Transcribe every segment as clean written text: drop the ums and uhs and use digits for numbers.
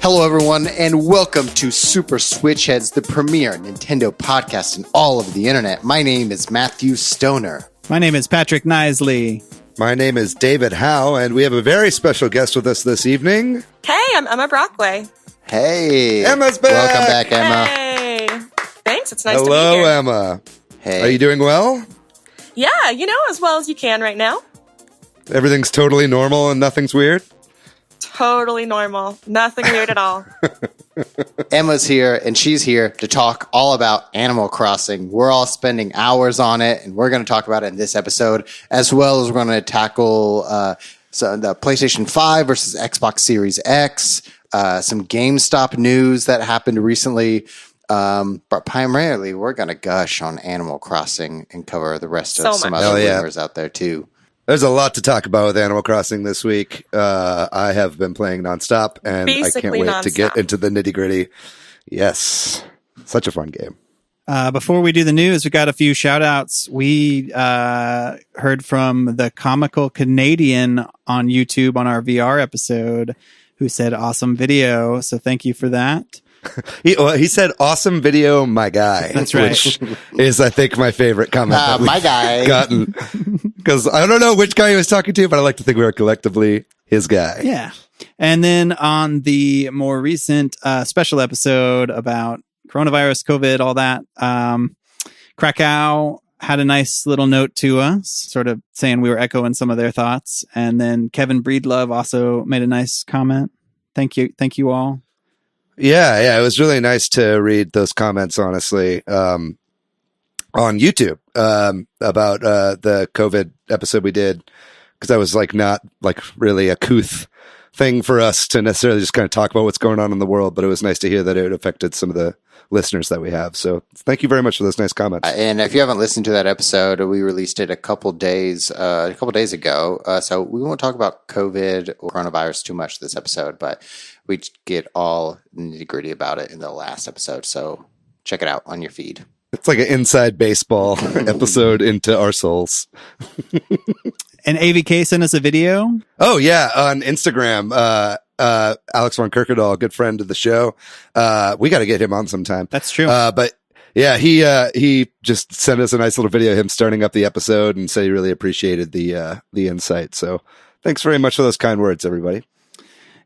Hello, everyone, and welcome to Super Switch Headz, the premier Nintendo podcast in all of the internet. My name is Matthew Stoner. My name is Patrick Nisley. My name is David Howe, and we have a very special guest with us this evening. Hey, I'm Emma Brockway. Hey. Emma's back. Welcome back, Emma. Hey. Thanks, it's nice to be Hello, here. Emma. Hey. Are you doing well? Yeah, as well as you can right now. Everything's totally normal and nothing's weird? Totally normal. Nothing weird at all. Emma's here, and she's here to talk all about Animal Crossing. We're all spending hours on it, and we're going to talk about it in this episode, as well as we're going to tackle the PlayStation 5 versus Xbox Series X, some GameStop news that happened recently, but primarily we're going to gush on Animal Crossing and cover the rest of some other rumors out there, too. There's a lot to talk about with Animal Crossing this week. I have been playing nonstop, and Basically I can't wait to get into the nitty-gritty. Yes, such a fun game. Before we do the news, we got a few shout-outs. We heard from the Comical Canadian on YouTube on our VR episode who said awesome video, so thank you for that. He said, awesome video, my guy. That's right. Which is, I think, my favorite comment that my guy. gotten. Because I don't know which guy he was talking to, but I like to think we were collectively his guy. Yeah. And then on the more recent special episode about coronavirus, COVID, all that, Krakow had a nice little note to us, sort of saying we were echoing some of their thoughts. And then Kevin Breedlove also made a nice comment. Thank you all. Yeah, it was really nice to read those comments, honestly, on YouTube about the COVID episode we did, because that was not really a couth thing for us to necessarily just kind of talk about what's going on in the world, but it was nice to hear that it affected some of the listeners that we have. So thank you very much for those nice comments. And if you haven't listened to that episode, we released it a couple days ago. So we won't talk about COVID or coronavirus too much this episode, but we get all nitty gritty about it in the last episode. So check it out on your feed. It's like an inside baseball episode into our souls. And AVK sent us a video. Oh yeah. On Instagram, Alex von Kirkendall, good friend of the show. We got to get him on sometime. That's true. But yeah, he just sent us a nice little video of him starting up the episode and said he really appreciated the insight. So thanks very much for those kind words, everybody.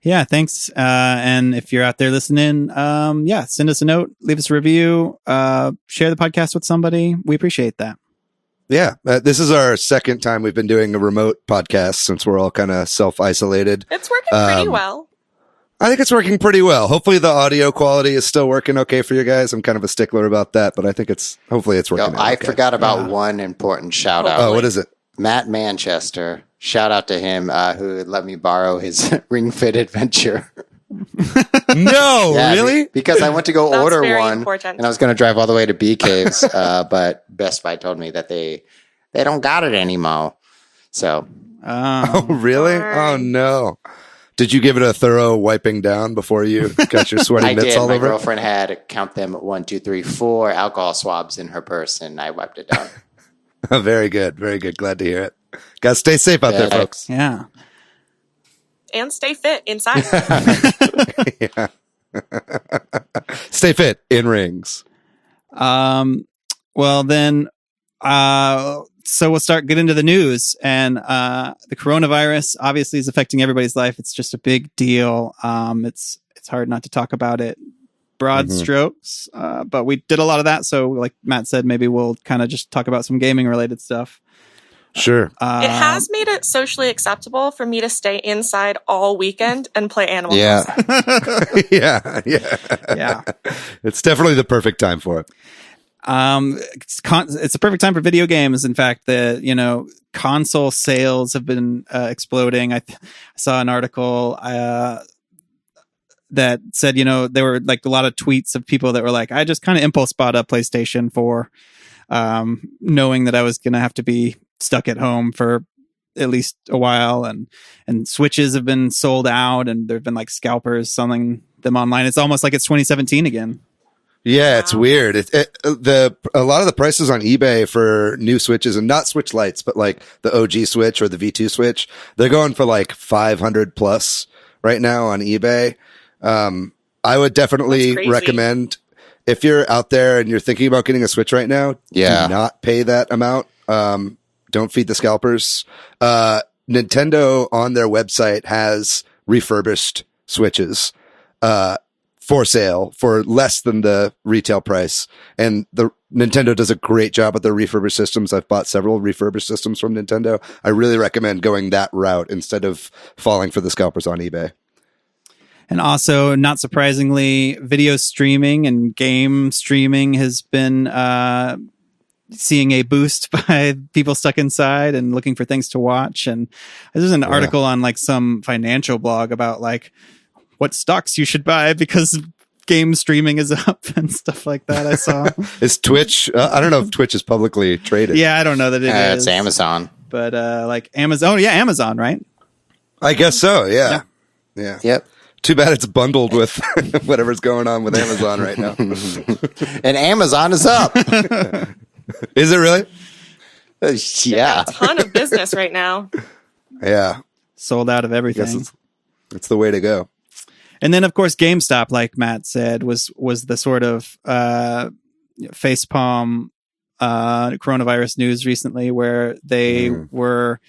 Yeah, thanks. And if you're out there listening, send us a note, leave us a review, share the podcast with somebody. We appreciate that. Yeah, this is our second time we've been doing a remote podcast since we're all kind of self-isolated. It's working pretty well. I think it's working pretty well. Hopefully the audio quality is still working okay for you guys. I'm kind of a stickler about that, but I think hopefully it's working. I forgot about one important shout out. Oh, what is it? Matt Manchester. Shout out to him who let me borrow his Ring Fit Adventure. No, yeah, really? Because I went to go order one, important. and I was going to drive all the way to Bee Caves, but Best Buy told me that they don't got it anymore. So, oh really? Oh no! Did you give it a thorough wiping down before you got your sweaty mitts all over? My over? girlfriend had count them 1, 2, 3, 4 alcohol swabs in her purse, and I wiped it down. Very good, very good. Glad to hear it. Guys, stay safe out there, folks. Yeah. And stay fit inside. Yeah. Stay fit in rings. Well then, so we'll get into the news, and the coronavirus obviously is affecting everybody's life. It's just a big deal. It's hard not to talk about it broad strokes, but we did a lot of that. So like Matt said, maybe we'll kind of just talk about some gaming related stuff. Sure. It has made it socially acceptable for me to stay inside all weekend and play Animal Crossing. Yeah. It's definitely the perfect time for it. It's a perfect time for video games. In fact, the console sales have been exploding. I saw an article that said, there were like a lot of tweets of people that were like, I just kind of impulse bought a PlayStation 4, knowing that I was going to have to be stuck at home for at least a while, and Switches have been sold out, and there've been like scalpers selling them online. It's almost like it's 2017 again. Yeah, it's weird. A lot of the prices on eBay for new Switches, and not Switch Lites, but like the OG Switch or the V2 Switch, they're going for like 500 plus right now on eBay. I would definitely recommend, if you're out there and you're thinking about getting a Switch right now, do not pay that amount. Don't feed the scalpers. Nintendo on their website has refurbished Switches for sale for less than the retail price. And the Nintendo does a great job with their refurbished systems. I've bought several refurbished systems from Nintendo. I really recommend going that route instead of falling for the scalpers on eBay. And also, not surprisingly, video streaming and game streaming has been seeing a boost by people stuck inside and looking for things to watch. And there's an article on like some financial blog about like what stocks you should buy because game streaming is up and stuff like that. I saw. Is Twitch? I don't know if Twitch is publicly traded. Yeah, I don't know that it is. It's Amazon. But like Amazon. Oh, yeah, Amazon, right? I guess so. Yeah. Yep. Too bad it's bundled with whatever's going on with Amazon right now. And Amazon is up. Is it really? Yeah. A ton of business right now. Yeah. Sold out of everything. It's the way to go. And then, of course, GameStop, like Matt said, was the sort of facepalm coronavirus news recently, where they were.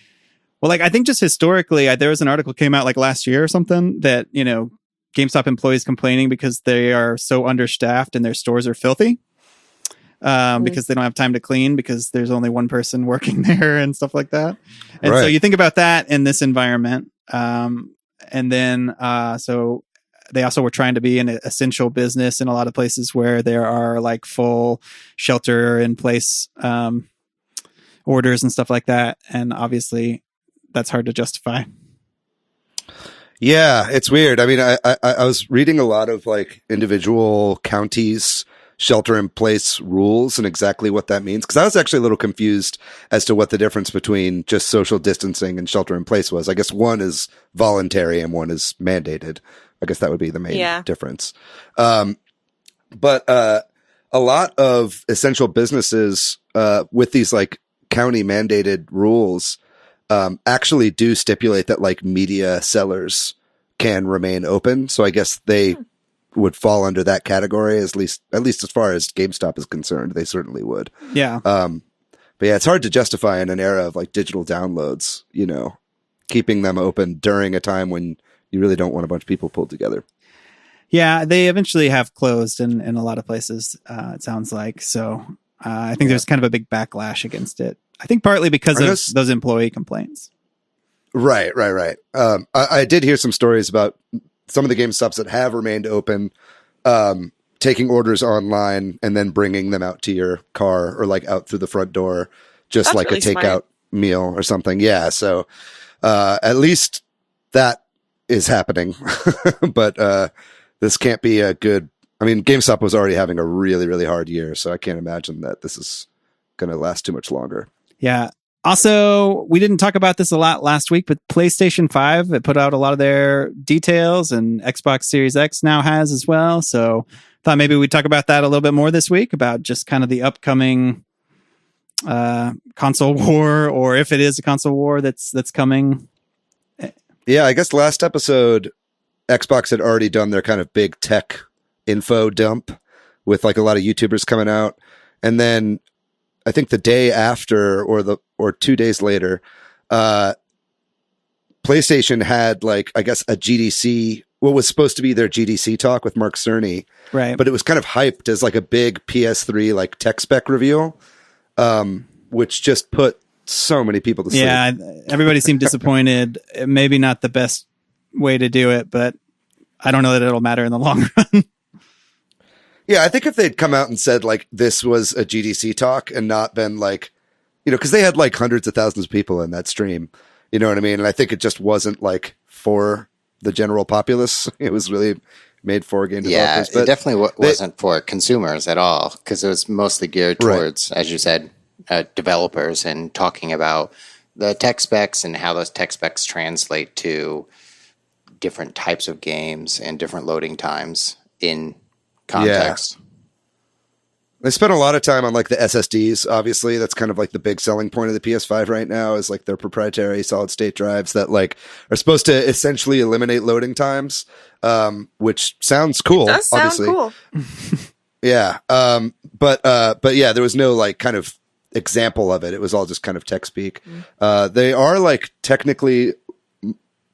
Well, like I think just historically, there was an article came out like last year or something that GameStop employees complaining because they are so understaffed and their stores are filthy because they don't have time to clean because there's only one person working there and stuff like that. And so you think about that in this environment, and then so. They also were trying to be an essential business in a lot of places where there are like full shelter in place orders and stuff like that. And obviously that's hard to justify. Yeah, it's weird. I mean, I was reading a lot of like individual counties shelter in place rules and exactly what that means. Cause I was actually a little confused as to what the difference between just social distancing and shelter in place was. I guess one is voluntary and one is mandated. I guess that would be the main difference. But a lot of essential businesses with these like county mandated rules actually do stipulate that like media sellers can remain open. So I guess they would fall under that category, at least as far as GameStop is concerned. They certainly would. Yeah. But yeah, it's hard to justify in an era of like digital downloads, keeping them open during a time when you really don't want a bunch of people pulled together. Yeah, they eventually have closed in a lot of places, it sounds like. So I think there's kind of a big backlash against it. I think partly because of those employee complaints. Right. I did hear some stories about some of the GameStops that have remained open, taking orders online and then bringing them out to your car or like out through the front door, just That's like really a takeout meal or something. Yeah. So at least that is happening, but this can't be a good. I mean, GameStop was already having a really, really hard year, so I can't imagine that this is going to last too much longer. Yeah. Also, we didn't talk about this a lot last week, but PlayStation 5, it put out a lot of their details, and Xbox Series X now has as well. So thought maybe we'd talk about that a little bit more this week, about just kind of the upcoming console war, or if it is a console war that's coming. Yeah, I guess last episode, Xbox had already done their kind of big tech info dump with like a lot of YouTubers coming out. And then I think the day after or 2 days later, PlayStation had like, I guess a GDC, what was supposed to be their GDC talk with Mark Cerny. Right. But it was kind of hyped as like a big PS3 like tech spec reveal, which just put so many people to sleep. Yeah, everybody seemed disappointed. Maybe not the best way to do it, but I don't know that it'll matter in the long run. Yeah, I think if they'd come out and said like this was a GDC talk and not been like, because they had like hundreds of thousands of people in that stream, you know what I mean? And I think it just wasn't like for the general populace. It was really made for game developers. Yeah, it definitely wasn't for consumers at all, because it was mostly geared towards, as you said, developers, and talking about the tech specs and how those tech specs translate to different types of games and different loading times in context. They spent a lot of time on like the SSDs. Obviously, that's kind of like the big selling point of the PS5 right now is like their proprietary solid state drives that like are supposed to essentially eliminate loading times, which sounds cool. It does obviously. sound cool. Yeah. But yeah, there was no like kind of example of it. It was all just kind of tech speak. They are like technically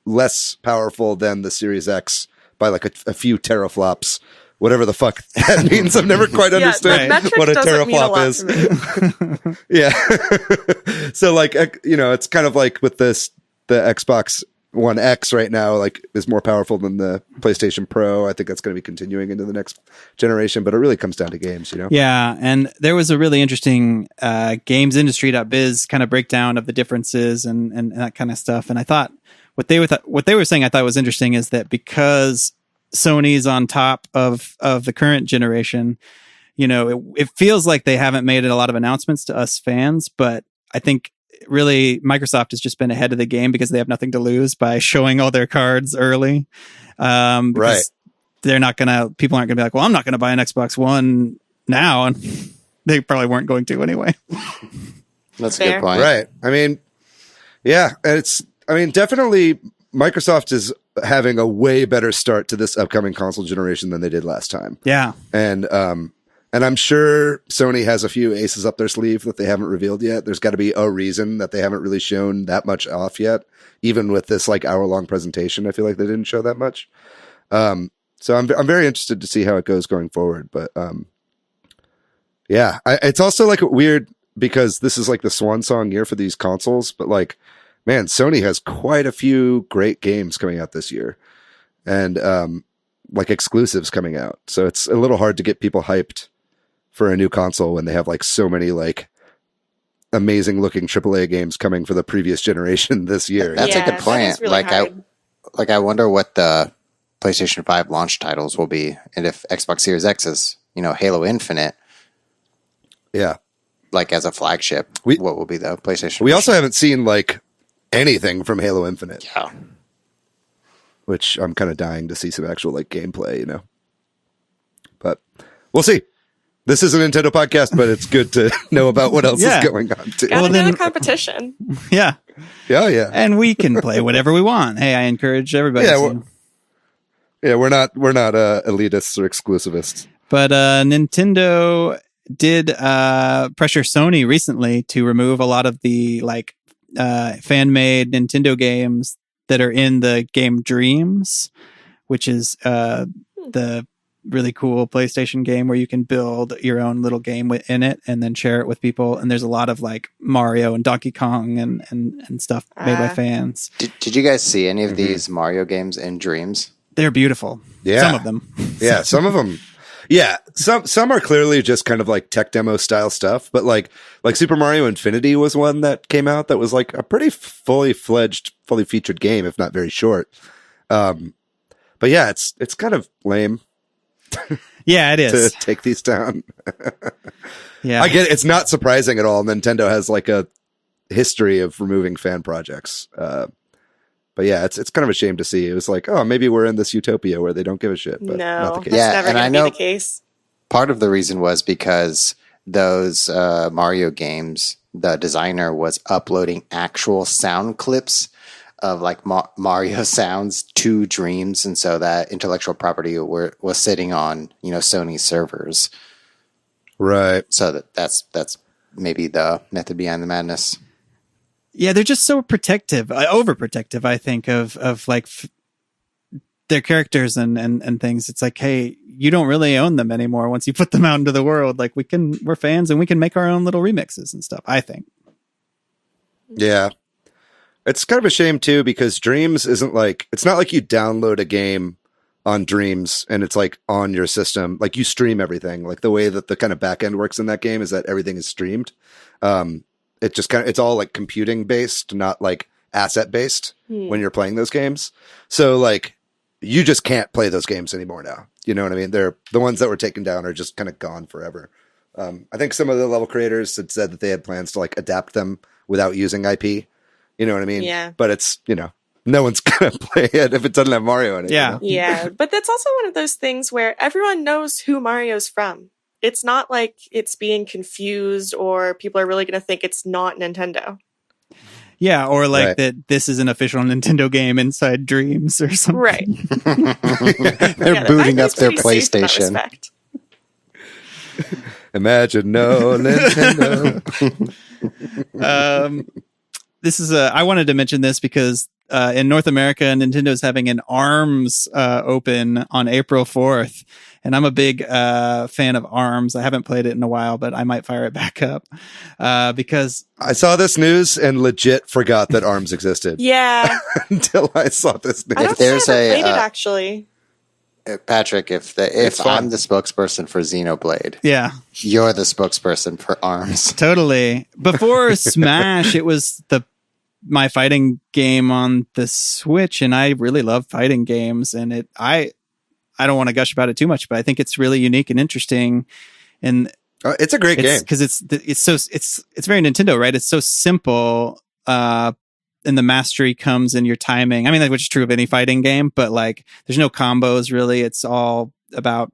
less powerful than the Series X by like a few teraflops. Whatever the fuck that means. I've never quite understood what a teraflop is. Yeah. So like, it's kind of like with the Xbox One X right now, like is more powerful than the PlayStation Pro. I think that's going to be continuing into the next generation, but it really comes down to games, Yeah. And there was a really interesting gamesindustry.biz kind of breakdown of the differences and that kind of stuff. And I thought what they were saying I thought was interesting is that because Sony's on top of the current generation, it feels like they haven't made a lot of announcements to us fans, but I think really Microsoft has just been ahead of the game because they have nothing to lose by showing all their cards early. Right. People aren't gonna be like, well, I'm not gonna buy an Xbox One now. And they probably weren't going to anyway. That's Fair. a good point. Right. I mean, yeah, definitely Microsoft is having a way better start to this upcoming console generation than they did last time. Yeah. And I'm sure Sony has a few aces up their sleeve that they haven't revealed yet. There's got to be a reason that they haven't really shown that much off yet. Even with this like hour-long presentation, I feel like they didn't show that much. So I'm very interested to see how it goes going forward. But yeah, it's also like weird because this is like the swan song year for these consoles, but like, man, Sony has quite a few great games coming out this year and like exclusives coming out. So it's a little hard to get people hyped for a new console when they have like so many like amazing looking AAA games coming for the previous generation this year. That's a good point. Really I wonder what the PlayStation 5 launch titles will be. And if Xbox Series X is, Halo Infinite. Yeah. Like as a flagship, what will be the PlayStation? We also haven't seen like anything from Halo Infinite. Yeah. Which I'm kind of dying to see some actual like gameplay, But we'll see. This is a Nintendo podcast, but it's good to know about what else is going on too. Gotta do the competition. Yeah. Yeah. And we can play whatever we want. Hey, I encourage everybody to. Yeah, we're not elitists or exclusivists. But Nintendo did pressure Sony recently to remove a lot of the like fan-made Nintendo games that are in the game Dreams, which is the really cool PlayStation game where you can build your own little game in it and then share it with people. And there's a lot of like Mario and Donkey Kong and stuff made by fans. Did you guys see any of these Mario games in Dreams? They're beautiful. Yeah. Some of them. Yeah, some of them. Yeah, some are clearly just kind of like tech demo style stuff, but like Super Mario Infinity was one that came out that was like a pretty fully featured game, if not very short. But yeah, it's kind of lame. Yeah, it is to take these down. Yeah, I get it. It's not surprising at all. Nintendo has like a history of removing fan projects. But yeah, it's kind of a shame to see. It was like, oh, maybe we're in this utopia where they don't give a shit. But not the case. That's never going to be the case. Part of the reason was because those Mario games, the designer was uploading actual sound clips of like Mario sounds to Dreams, and so that intellectual property was sitting on Sony servers. Right. So that's maybe the method behind the madness. Yeah, they're just so protective, overprotective, I think, of like their characters and things. It's like, hey, you don't really own them anymore once you put them out into the world. Like we're fans and we can make our own little remixes and stuff, I think. Yeah. It's kind of a shame too, because Dreams isn't like, it's not like you download a game on Dreams and it's like on your system. Like you stream everything. Like the way that the kind of back end works in that game is that everything is streamed. It just kind of, it's all like computing based, not like asset based when you're playing those games. So like you just can't play those games anymore now. You know what I mean? They're the ones that were taken down are just kind of gone forever. I think some of the level creators had said that they had plans to like adapt them without using IP. You know what I mean? Yeah. But it's, no one's going to play it if it doesn't have Mario in it. Yeah. Yeah. But that's also one of those things where everyone knows who Mario's from. it's not like it's being confused or people are really going to think it's not Nintendo. Yeah, or like Right. that this is an official Nintendo game inside Dreams or something. Right. They're Yeah, booting that up their game's pretty safe in that PlayStation. respect. Imagine no Nintendo. This is I wanted to mention this because in North America, Nintendo's having an ARMS open on April 4th. And I'm a big fan of ARMS. I haven't played it in a while, but I might fire it back up because I saw this news and legit forgot that ARMS existed Yeah. until I saw this news. I don't there's think I ever a, played it, actually. Patrick, if It's fun. I'm the spokesperson for Xenoblade, yeah, you're the spokesperson for ARMS. totally. Before Smash, it was my fighting game on the Switch, and I really love fighting games. And I don't want to gush about it too much, but I think it's really unique and interesting. And It's a great game. because it's very Nintendo, right? It's so simple, and the mastery comes in your timing. I mean, which is true of any fighting game, but like, there's no combos really. It's all about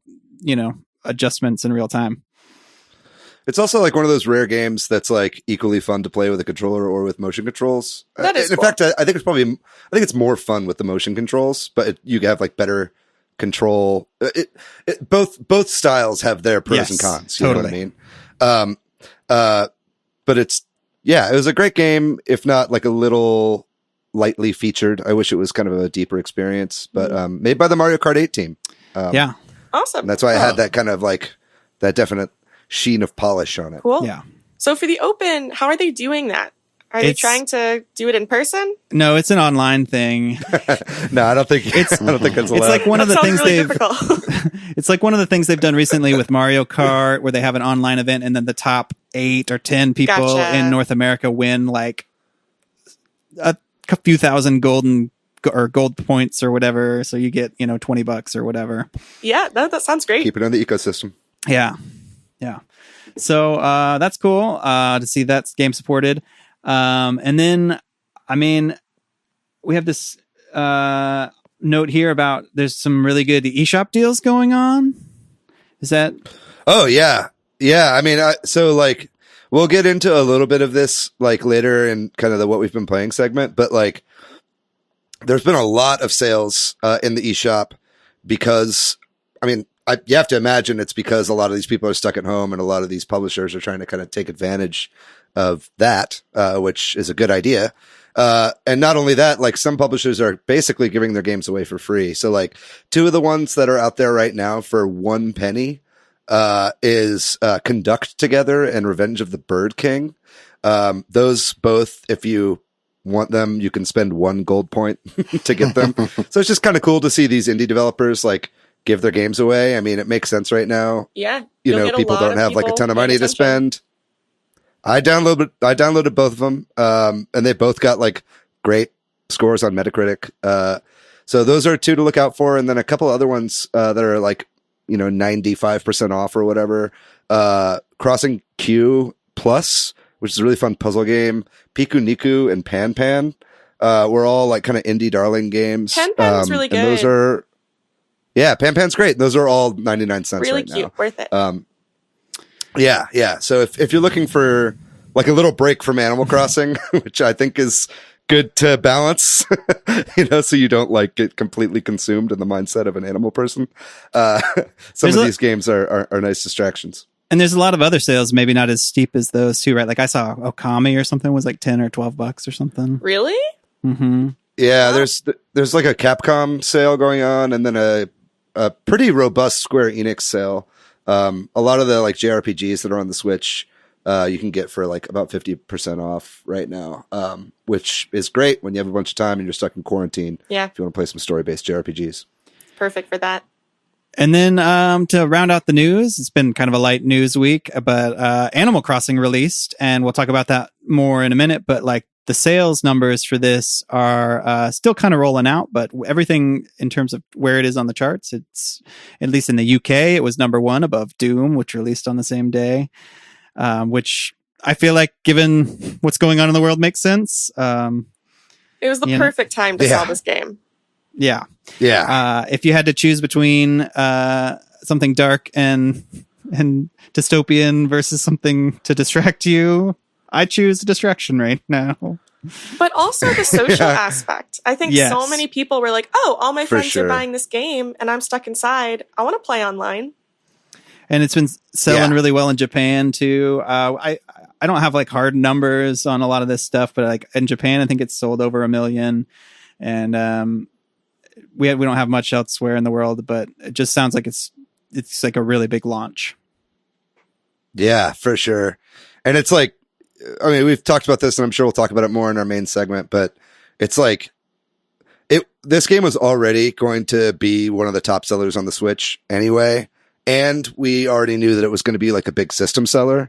adjustments in real time. It's also like one of those rare games that's like equally fun to play with a controller or with motion controls. That is in cool. fact, I think it's more fun with the motion controls, but you have like better control. Both styles have their pros Yes, and cons. totally. You know what I mean? But it was a great game, if not like a little lightly featured. I wish it was kind of a deeper experience, but made by the Mario Kart 8 team. Yeah. Awesome. And that's why I had that kind of like that definite sheen of polish on it. Cool. Yeah. So for the Open, how are they doing that? Are they It's- trying to do it in person? No, it's an online thing. No, I don't think it's allowed. It's like one of the That things sounds really they've difficult. it's like one of the things they've done recently with Mario Kart, where they have an online event and then the top 8 or 10 people Gotcha. in North America win like a few thousand gold points or whatever. So you get, $20 or whatever. Yeah, that sounds great. Keep it on the ecosystem. Yeah. Yeah. So, that's cool, to see that's game supported. And then, I mean, we have this, note here about there's some really good eShop deals going on. Is that? Oh yeah. Yeah. I mean, so like we'll get into a little bit of this like later in kind of the what we've been playing segment, but like there's been a lot of sales in the eShop because I mean, you have to imagine it's because a lot of these people are stuck at home and a lot of these publishers are trying to kind of take advantage of that, which is a good idea. And not only that, like some publishers are basically giving their games away for free. So like 2 of the ones that are out there right now for 1 penny, is, Conduct Together and Revenge of the Bird King. Those both, if you want them, you can spend 1 gold point to get them. So it's just kind of cool to see these indie developers like give their games away. I mean, it makes sense right now. Yeah. You You'll know, get a people lot don't of have like a people ton of paying money to attention. spend. I downloaded both of them. And they both got like great scores on Metacritic. So those are 2 to look out for. And then a couple other ones, that are like, 95% off or whatever. Crossing Q Plus, which is a really fun puzzle game. Piku Niku and Pan Pan, were all like kind of indie darling games. Pan Pan's really And those good. are, yeah, Pan Pan's great. Those are all 99 cents Really right cute. now. Worth it. Yeah. So if you're looking for like a little break from Animal Crossing, which I think is good to balance, so you don't like get completely consumed in the mindset of an animal person. Some of these games are nice distractions. And there's a lot of other sales, maybe not as steep as those too, right? Like I saw Okami or something was like $10 or $12 or something. Really? Mm-hmm. Yeah, there's like a Capcom sale going on, and then a pretty robust Square Enix sale. A lot of the like JRPGs that are on the Switch, you can get for like about 50% off right now, which is great when you have a bunch of time and you're stuck in quarantine. Yeah. If you want to play some story-based JRPGs. Perfect for that. And then to round out the news, it's been kind of a light news week, but Animal Crossing released, and we'll talk about that more in a minute. But like the sales numbers for this are still kind of rolling out, but everything in terms of where it is on the charts, it's at least in the UK, it was number 1 above Doom, which released on the same day, which I feel like, given what's going on in the world, makes sense. It was the perfect time to sell this game. Yeah. Yeah. If you had to choose between something dark and and dystopian versus something to distract you. I choose distraction right now. But also the social aspect. I think Yes. so many people were like, oh, all my For friends sure. are buying this game and I'm stuck inside. I want to play online. And it's been selling Yeah. really well in Japan too. I don't have like hard numbers on a lot of this stuff, but like in Japan, I think it's sold over 1 million. And we don't have much elsewhere in the world, but it just sounds like it's like a really big launch. Yeah, for sure. And it's like, I mean, we've talked about this and I'm sure we'll talk about it more in our main segment, but it's like this game was already going to be one of the top sellers on the Switch anyway. And we already knew that it was going to be like a big system seller.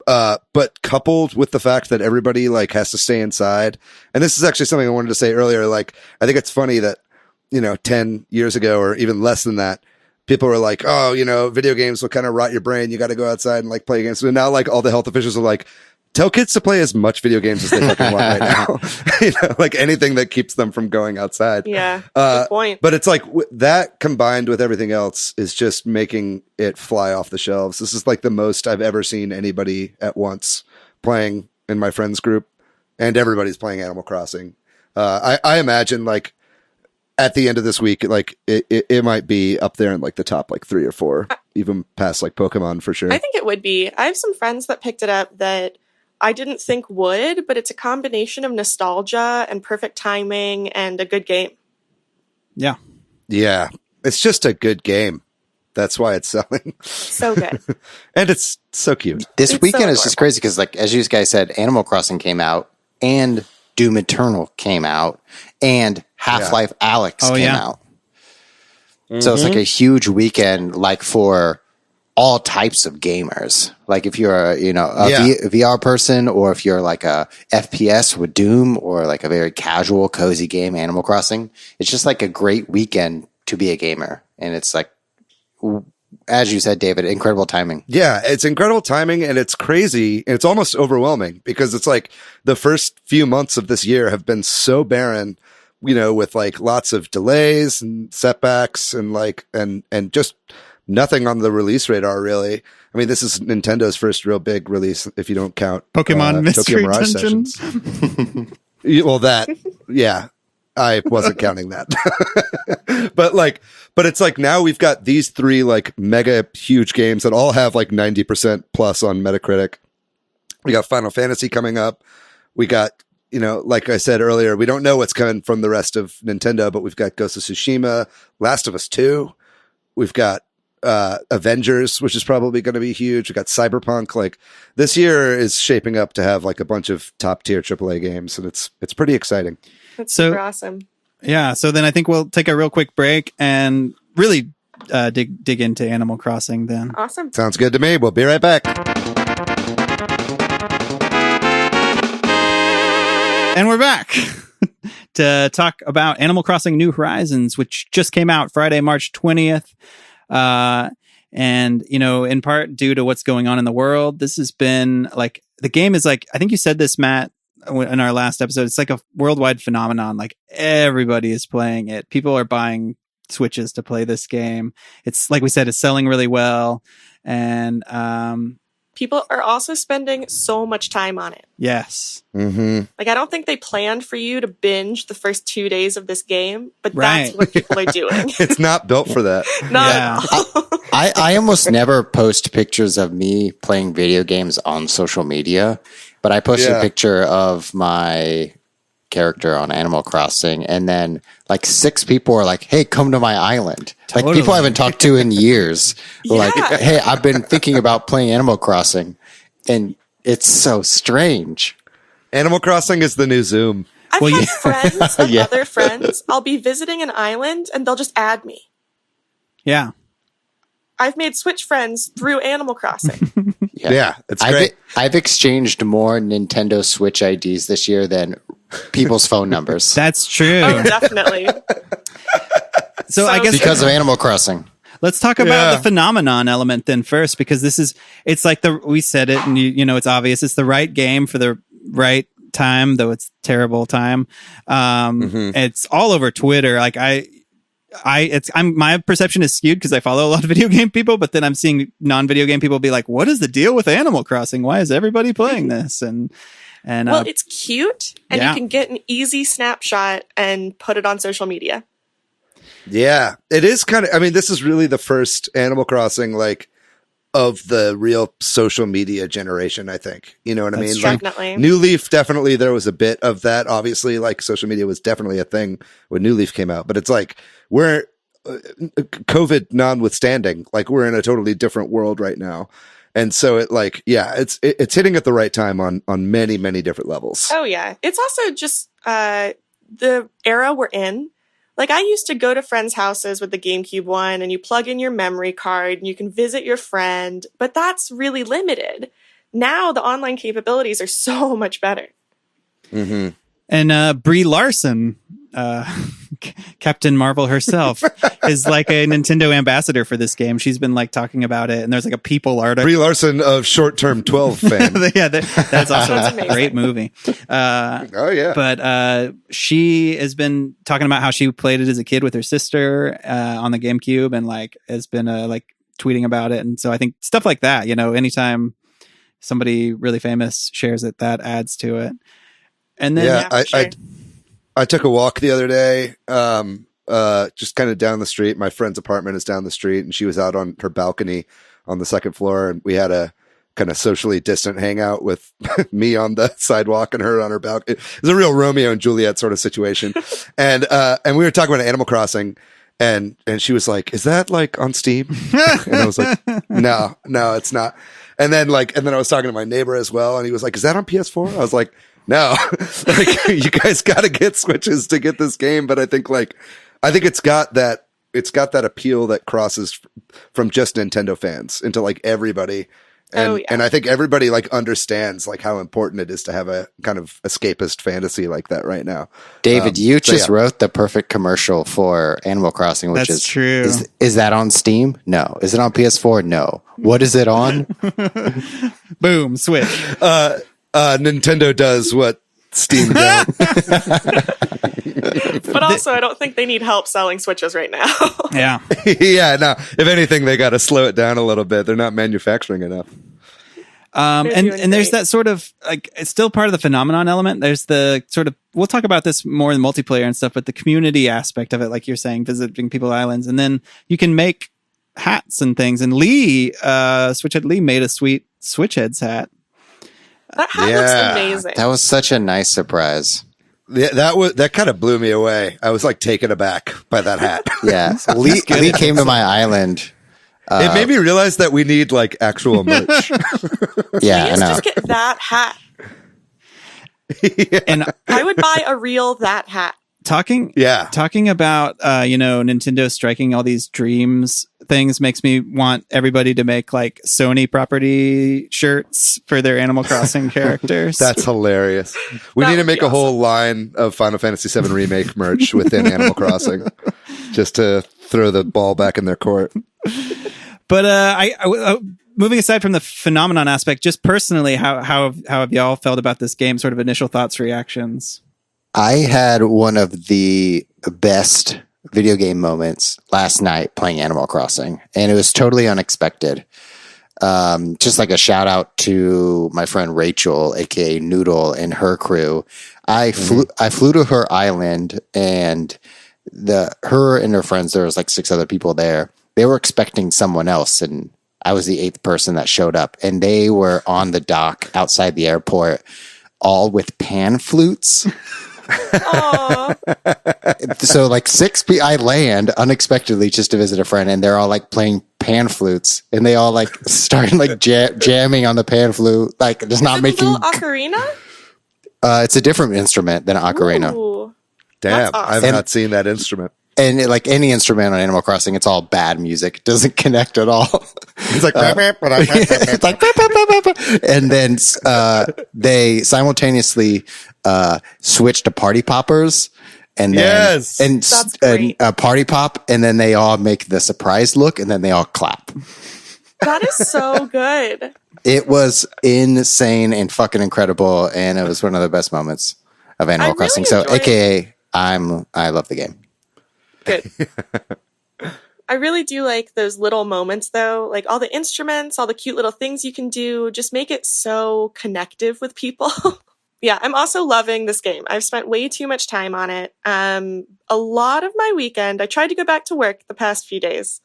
But coupled with the fact that everybody like has to stay inside. And this is actually something I wanted to say earlier. Like, I think it's funny that, 10 years ago or even less than that, people were like, oh, video games will kind of rot your brain. You got to go outside and like play games. So now like all the health officials are like, tell kids to play as much video games as they fucking want right now. Like anything that keeps them from going outside. Yeah, good point. But it's like that combined with everything else is just making it fly off the shelves. This is like the most I've ever seen anybody at once playing in my friends group, and everybody's playing Animal Crossing. I imagine like at the end of this week, like it might be up there in like the top like 3 or 4, even past like Pokemon for sure. I think it would be. I have some friends that picked it up that I didn't think would, but it's a combination of nostalgia and perfect timing and a good game. Yeah. Yeah. It's just a good game. That's why it's selling. So good. And it's so cute. This It's weekend so is just crazy because, like, as you guys said, Animal Crossing came out and Doom Eternal came out and Half-Life Alyx came out. So it's like a huge weekend, like for all types of gamers. Like if you're a VR person, or if you're like a FPS with Doom, or like a very casual, cozy game, Animal Crossing. It's just like a great weekend to be a gamer. And it's like, as you said, David, incredible timing. Yeah, it's incredible timing, and it's crazy, and it's almost overwhelming because it's like the first few months of this year have been so barren, with like lots of delays and setbacks and like and just nothing on the release radar, really. I mean, this is Nintendo's first real big release, if you don't count Pokemon Mystery Tokyo Mirage Dungeon. Sessions. Well, yeah, I wasn't counting that. but it's like now we've got these 3 like mega huge games that all have like 90% plus on Metacritic. We got Final Fantasy coming up. We got, like I said earlier, we don't know what's coming from the rest of Nintendo, but we've got Ghost of Tsushima, Last of Us 2. We've got Avengers, which is probably going to be huge. We got Cyberpunk. Like this year is shaping up to have like a bunch of top tier AAA games, and it's pretty exciting. That's So- super awesome. Yeah. So then I think we'll take a real quick break and really dig into Animal Crossing then. Awesome. Sounds good to me. We'll be right back. And we're back to talk about Animal Crossing New Horizons, which just came out Friday, March 20th. And, in part due to what's going on in the world, this has been like, the game is like, I think you said this, Matt, in our last episode, it's like a worldwide phenomenon. Like everybody is playing it. People are buying Switches to play this game. It's like we said, it's selling really well. And, People are also spending so much time on it. yes. Mm-hmm. Like, I don't think they planned for you to binge the first 2 days of this game, but Right. that's what people are doing. It's not built for that. Not Yeah. at all. I almost never post pictures of me playing video games on social media, but I posted a picture of my character on Animal Crossing, and then like 6 people are like, hey, come to my island. Like Totally. people I haven't talked to in years. Like, Yeah. hey, I've been thinking about playing Animal Crossing, and it's so strange. Animal Crossing is the new Zoom. I've Well, had yeah. friends of Yeah. other friends. I'll be visiting an island and they'll just add me. Yeah. I've made Switch friends through Animal Crossing. Yeah, it's great. I've exchanged more Nintendo Switch IDs this year than people's phone numbers That's true. Oh, definitely. So I guess because of Animal Crossing. let's talk about Yeah. the phenomenon element then first, because it's like we said it, and it's obvious. It's the right game for the right time, though it's terrible time. It's all over Twitter. Like my perception is skewed because I follow a lot of video game people, but then I'm seeing non-video game people be like, what is the deal with Animal Crossing? Why is everybody playing this? And well, it's cute, and you can get an easy snapshot and put it on social media. Yeah, it is kind of, I mean, this is really the first Animal Crossing, like, of the real social media generation, I think. You know what I mean? Definitely. Like, New Leaf, definitely, there was a bit of that. Obviously, like, social media was definitely a thing when New Leaf came out. But it's like, we're, COVID notwithstanding, like, we're in a totally different world right now. And so it, like, yeah, it's hitting at the right time on many, many different levels. Oh, yeah. It's also just the era we're in. Like, I used to go to friends' houses with the GameCube one, and you plug in your memory card, and you can visit your friend, but that's really limited. Now, the online capabilities are so much better. Mm-hmm. And Brie Larson, Captain Marvel herself, is like a Nintendo ambassador for this game. She's been like talking about it, and there's like a People article. Brie Larson of Short Term 12 fame. Yeah, that's also a great movie. Oh yeah, but she has been talking about how she played it as a kid with her sister on the GameCube, and like has been like tweeting about it. And so I think stuff like that, you know, anytime somebody really famous shares it, that adds to it. And then I took a walk the other day, just kind of down the street. My friend's apartment is down the street, and she was out on her balcony on the second floor, and we had a kind of socially distant hangout with me on the sidewalk and her on her balcony. It was a real Romeo and Juliet sort of situation. And we were talking about Animal Crossing, and she was like, "Is that like on Steam?" And I was like, No, it's not. And then I was talking to my neighbor as well, and he was like, "Is that on PS4?" I was like, no, like, you guys got to get Switches to get this game. But I think it's got that appeal that crosses from just Nintendo fans into like everybody. And, and I think everybody like understands like how important it is to have a kind of escapist fantasy like that right now. David, you wrote the perfect commercial for Animal Crossing, which is true. Is that on Steam? No. Is it on PS4? No. What is it on? Boom, Switch. Nintendo does what Steam don't. But also, I don't think they need help selling Switches right now. Yeah. Yeah, no. If anything, they got to slow it down a little bit. They're not manufacturing enough. And there's that sort of like, it's still part of the phenomenon element. There's the sort of, we'll talk about this more in multiplayer and stuff, but the community aspect of it, like you're saying, visiting people islands, and then you can make hats and things. And Switchhead Lee made a sweet Switch Headz hat. That hat looks amazing. That was such a nice surprise. Yeah, that kind of blew me away. I was like taken aback by that hat. Yeah, Lee came to my island. It made me realize that we need like actual merch. Yeah, I know. Just get that hat. Yeah. And I would buy a real that hat. Talking about Nintendo striking all these dreams things makes me want everybody to make like Sony property shirts for their Animal Crossing characters. That's hilarious. We need to make a whole line of Final Fantasy VII Remake merch within Animal Crossing, just to throw the ball back in their court. But I moving aside from the phenomenon aspect, just personally, how have y'all felt about this game? Sort of initial thoughts, reactions. I had one of the best video game moments last night playing Animal Crossing, and it was totally unexpected. Just like a shout out to my friend Rachel, aka Noodle, and her crew. I flew to her island, and her and her friends, there was like 6 other people there. They were expecting someone else, and I was the 8th person that showed up, and they were on the dock outside the airport, all with pan flutes. So like 6 people, I land unexpectedly just to visit a friend, and they're all like playing pan flutes, and they all like started like jamming on the pan flute, like just not making a little ocarina. It's a different instrument than an ocarina. Ooh, damn, awesome. I've not seen that instrument. And like any instrument on Animal Crossing, it's all bad music. It doesn't connect at all. It's like, it's like, and then they simultaneously switch to party poppers, and then and party pop, and then they all make the surprise look, and then they all clap. That is so good. It was insane and fucking incredible, and it was one of the best moments of Animal Crossing. So, AKA, I love the game. Good. I really do like those little moments, though. Like all the instruments, all the cute little things you can do, just make it so connective with people. Yeah, I'm also loving this game. I've spent way too much time on it. A lot of my weekend, I tried to go back to work the past few days.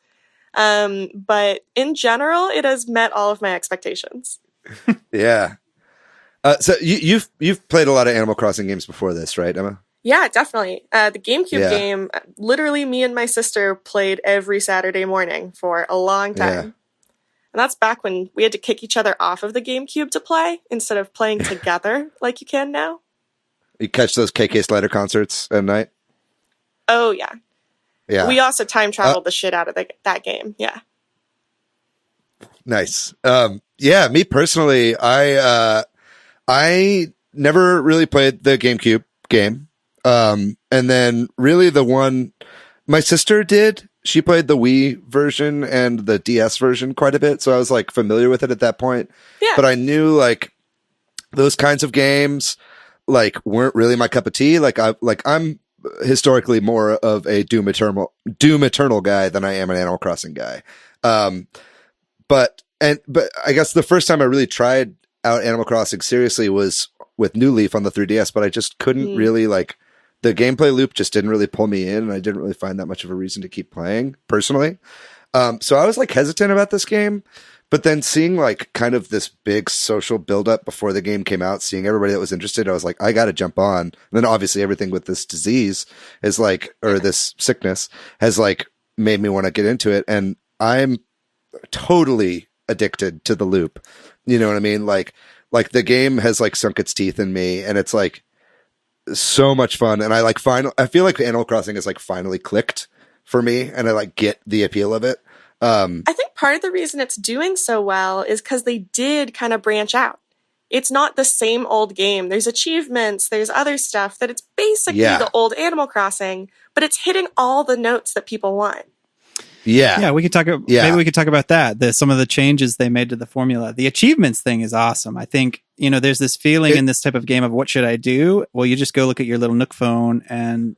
But in general, it has met all of my expectations. Yeah. So you've played a lot of Animal Crossing games before this, right, Emma? Yeah, definitely. The GameCube game, literally me and my sister played every Saturday morning for a long time. Yeah. And that's back when we had to kick each other off of the GameCube to play instead of playing together like you can now. You catch those KK Slider concerts at night? Oh, yeah. Yeah. We also time traveled the shit out of that game. Yeah. Nice. Yeah, me personally, I never really played the GameCube game. And then really the one my sister did, she played the Wii version and the DS version quite a bit. So I was like familiar with it at that point. Yeah. But I knew like those kinds of games like weren't really my cup of tea. I'm historically more of a Doom Eternal guy than I am an Animal Crossing guy. But I guess the first time I really tried out Animal Crossing seriously was with New Leaf on the 3DS, but I just couldn't really like the gameplay loop just didn't really pull me in, and I didn't really find that much of a reason to keep playing personally. So I was like hesitant about this game, but then seeing like kind of this big social buildup before the game came out, seeing everybody that was interested, I was like, I got to jump on. And then obviously everything with this disease is like, or this sickness has like made me want to get into it. And I'm totally addicted to the loop. You know what I mean? Like the game has like sunk its teeth in me, and it's like so much fun. And I feel like Animal Crossing is like finally clicked for me, and I like get the appeal of it. I think part of the reason it's doing so well is because they did kind of branch out. It's not the same old game. There's achievements, there's other stuff that it's basically the old Animal Crossing, but it's hitting all the notes that people want. Yeah, we could talk. Maybe we could talk about that. Some of the changes they made to the formula. The achievements thing is awesome. I think there's this feeling in this type of game of what should I do? Well, you just go look at your little Nook phone and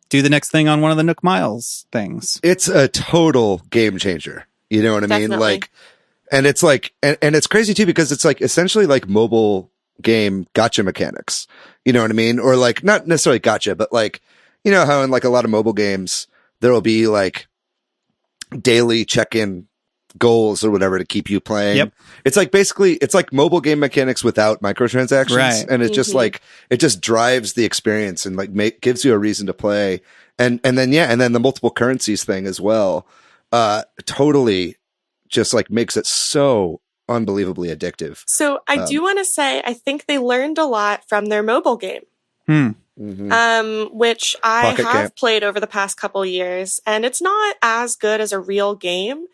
do the next thing on one of the Nook Miles things. It's a total game changer. You know what I mean? Like, and it's like, and it's crazy too because it's like essentially like mobile game gotcha mechanics. You know what I mean? Or like not necessarily gotcha, but like how in like a lot of mobile games there will be like daily check-in goals or whatever to keep you playing. Yep. It's like basically it's like mobile game mechanics without microtransactions. Right. And it's just like it just drives the experience and like gives you a reason to play. And then the multiple currencies thing as well. Totally just like makes it so unbelievably addictive. So I do want to say I think they learned a lot from their mobile game. Which I have played over the past couple years, and it's not as good as a real game,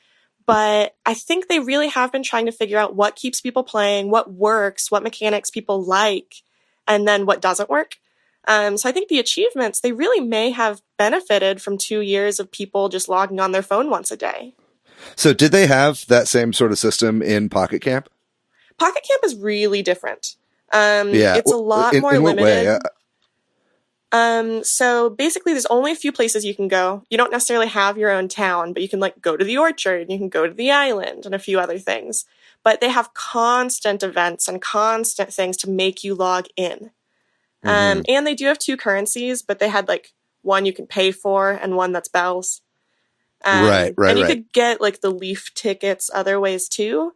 but I think they really have been trying to figure out what keeps people playing, what works, what mechanics people like, and then what doesn't work. So I think the achievements, they really may have benefited from 2 years of people just logging on their phone once a day. So did they have that same sort of system in Pocket Camp? Pocket Camp is really different. It's a lot more limited. What way? So basically there's only a few places you can go. You don't necessarily have your own town, but you can like go to the orchard, you can go to the island and a few other things. But they have constant events and constant things to make you log in. And they do have 2 currencies, but they had like one you can pay for and one that's bells. And you could get like the Leaf tickets other ways too.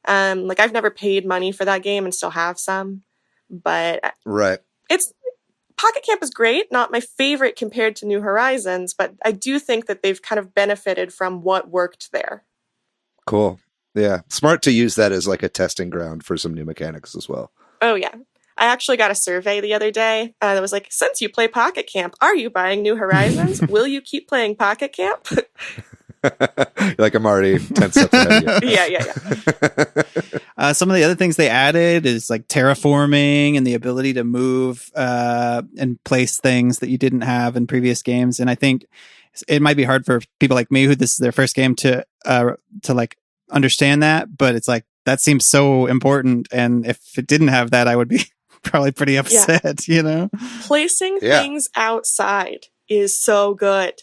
Like I've never paid money for that game and still have some, but it's Pocket Camp is great. Not my favorite compared to New Horizons, but I do think that they've kind of benefited from what worked there. Cool. Yeah. Smart to use that as like a testing ground for some new mechanics as well. Oh yeah. I actually got a survey the other day that was like, since you play Pocket Camp, are you buying New Horizons? Will you keep playing Pocket Camp? Like I'm already 10 steps ahead of you. Yeah. Some of the other things they added is like terraforming and the ability to move and place things that you didn't have in previous games. And I think it might be hard for people like me who this is their first game to like understand that, but it's like that seems so important. And if it didn't have that, I would be probably pretty upset. Placing things outside is so good.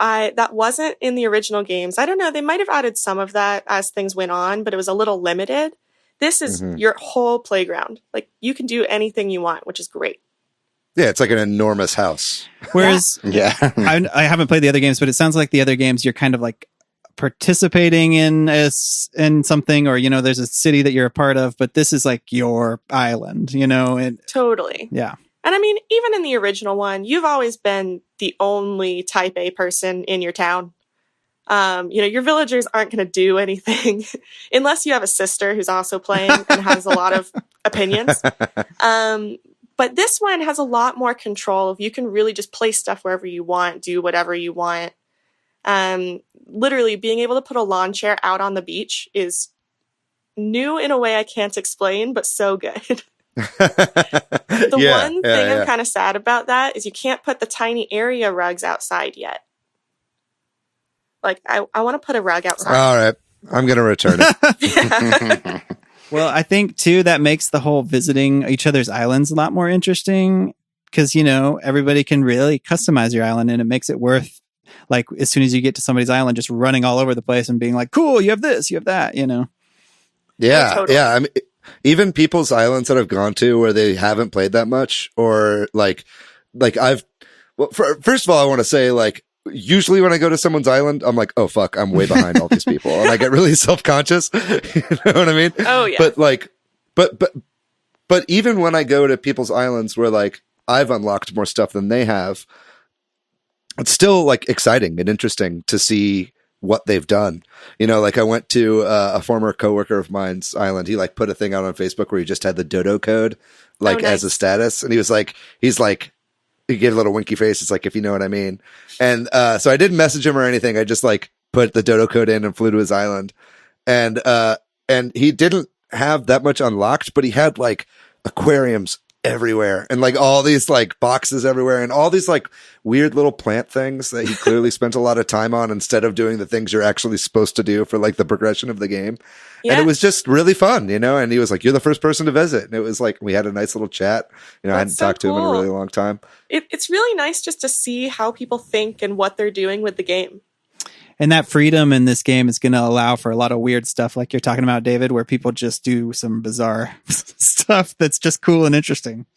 That wasn't in the original games. I don't know. They might have added some of that as things went on, but it was a little limited. This is your whole playground. Like, you can do anything you want, which is great. Yeah, it's like an enormous house. Whereas, I haven't played the other games, but it sounds like the other games you're kind of like participating in something, or, you know, there's a city that you're a part of, but this is like your island, you know? And totally. Yeah. And I mean, even in the original one, you've always been the only type A person in your town. You know, your villagers aren't going to do anything unless you have a sister who's also playing and has a lot of opinions. But this one has a lot more control. You can really just place stuff wherever you want, do whatever you want. Literally being able to put a lawn chair out on the beach is new in a way I can't explain, but so good. The one thing I'm kind of sad about that is you can't put the tiny area rugs outside yet. Like, I want to put a rug outside. All right. I'm going to return it. Well, I think, too, that makes the whole visiting each other's islands a lot more interesting because, you know, everybody can really customize your island, and it makes it worth, like, as soon as you get to somebody's island, just running all over the place and being like, cool, you have this, you have that, you know? Yeah. Totally. Yeah. I mean, even people's islands that I've gone to where they haven't played that much, or like first of all, I want to say, like, usually when I go to someone's island, I'm like, oh fuck, I'm way behind all these people. And I get really self-conscious. You know what I mean? Oh yeah. But like, but even when I go to people's islands where like I've unlocked more stuff than they have, it's still like exciting and interesting to see what they've done. You know, like I went to a former coworker of mine's island. He like put a thing out on Facebook where he just had the dodo code like as a status. And he gave a little winky face. It's like, if you know what I mean. And so I didn't message him or anything. I just like put the dodo code in and flew to his island. And he didn't have that much unlocked, but he had like aquariums everywhere and like all these like boxes everywhere and all these like weird little plant things that he clearly spent a lot of time on instead of doing the things you're actually supposed to do for like the progression of the game. Yeah. And it was just really fun, you know, and he was like, you're the first person to visit. And it was like, we had a nice little chat. You know, I hadn't talked to him in a really long time. It's really nice just to see how people think and what they're doing with the game. And that freedom in this game is going to allow for a lot of weird stuff like you're talking about, David, where people just do some bizarre stuff that's just cool and interesting.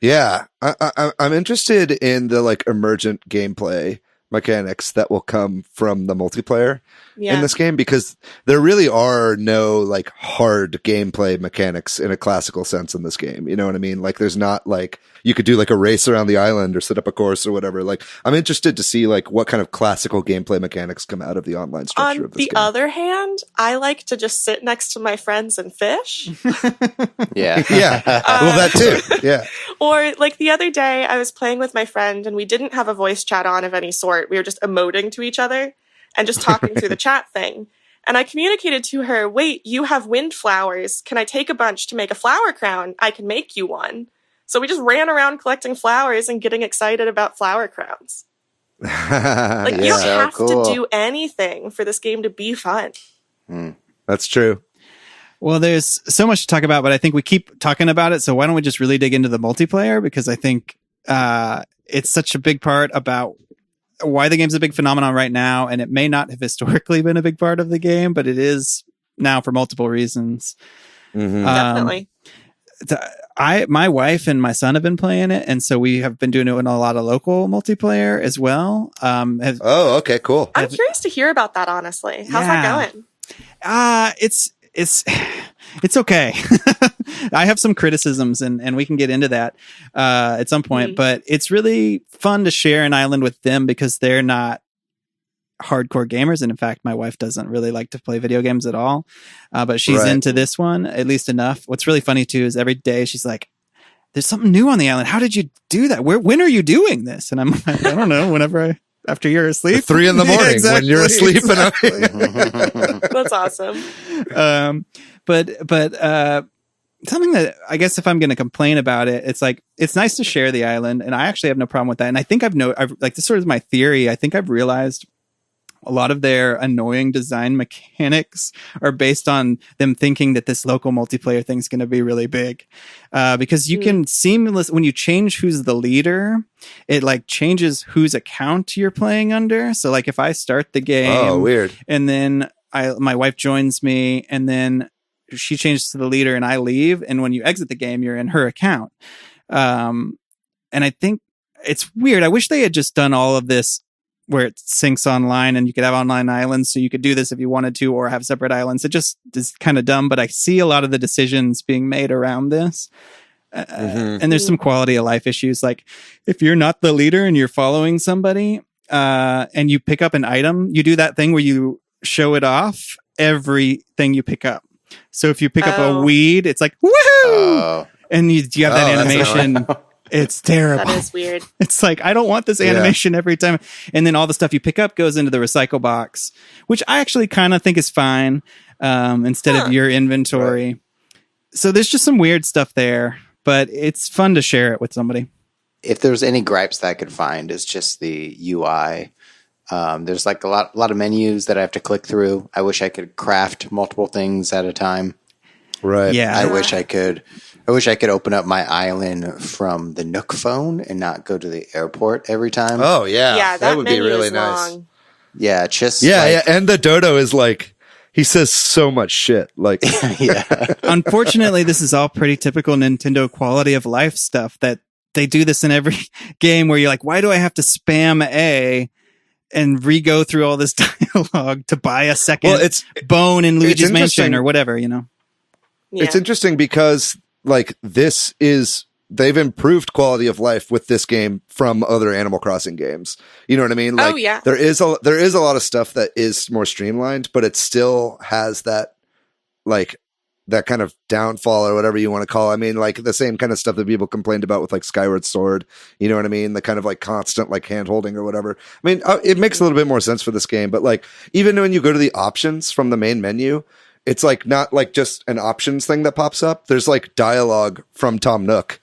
Yeah. I'm interested in the like emergent gameplay mechanics that will come from the multiplayer in this game, because there really are no like hard gameplay mechanics in a classical sense in this game. You know what I mean? Like there's not like you could do like a race around the island or set up a course or whatever. Like I'm interested to see like what kind of classical gameplay mechanics come out of the online structure of this game. On the other hand, I like to just sit next to my friends and fish. Yeah. Yeah. Well, that too. Yeah. Or like the other day I was playing with my friend and we didn't have a voice chat on of any sort. We were just emoting to each other and just talking through the chat thing. And I communicated to her, wait, you have wind flowers. Can I take a bunch to make a flower crown? I can make you one. So we just ran around collecting flowers and getting excited about flower crowns. Like you don't have to do anything for this game to be fun. That's true. Well, there's so much to talk about, but I think we keep talking about it. So why don't we just really dig into the multiplayer? Because I think it's such a big part about why the game's a big phenomenon right now. And it may not have historically been a big part of the game, but it is now for multiple reasons. Definitely. My wife and my son have been playing it, and so we have been doing it in a lot of local multiplayer as well. Okay, cool. I'm curious to hear about that, honestly. How's that going? It's okay. I have some criticisms and we can get into that at some point, but it's really fun to share an island with them because they're not hardcore gamers. And in fact, my wife doesn't really like to play video games at all. But she's into this one, at least enough. What's really funny too is every day she's like, there's something new on the island. How did you do that? When are you doing this? And I'm like, I don't know, after you're asleep. 3 a.m. when you're asleep. Exactly. That's awesome. But something that I guess if I'm going to complain about it, it's like, it's nice to share the island. And I actually have no problem with that. And I think I've like, this sort of my theory. I think I've realized a lot of their annoying design mechanics are based on them thinking that this local multiplayer thing is going to be really big. Because you can when you change who's the leader, it like changes whose account you're playing under. So like if I start the game, weird, and then my wife joins me, and then she changes to the leader and I leave, and when you exit the game, you're in her account. And I think it's weird. I wish they had just done all of this where it syncs online and you could have online islands, so you could do this if you wanted to, or have separate islands. It just is kind of dumb, but I see a lot of the decisions being made around this. And there's some quality of life issues. Like if you're not the leader and you're following somebody, and you pick up an item, you do that thing where you show it off everything you pick up. So if you pick up a weed, it's like, woohoo! And you have that animation. It's terrible. That is weird. It's like, I don't want this animation every time. And then all the stuff you pick up goes into the recycle box, which I actually kind of think is fine, instead of your inventory. Right. So there's just some weird stuff there, but it's fun to share it with somebody. If there's any gripes that I could find, it's just the UI. There's like a lot of menus that I have to click through. I wish I could craft multiple things at a time. Right. Yeah. I wish I could open up my island from the Nook phone and not go to the airport every time. Oh yeah. Yeah, that would be really nice. Long. Yeah, just and the dodo is like, he says so much shit. Like, yeah. Unfortunately, this is all pretty typical Nintendo quality of life stuff that they do this in every game where you're like, why do I have to spam A and re-go through all this dialogue to buy a second bone in Luigi's Mansion or whatever, you know? Yeah. It's interesting because like they've improved quality of life with this game from other Animal Crossing games. You know what I mean? Like, there is a lot of stuff that is more streamlined, but it still has that kind of downfall or whatever you want to call it. I mean, like the same kind of stuff that people complained about with like Skyward Sword. You know what I mean? The kind of like constant like hand holding or whatever. I mean, it makes a little bit more sense for this game, but like even when you go to the options from the main menu, it's like not like just an options thing that pops up. There's like dialogue from Tom Nook.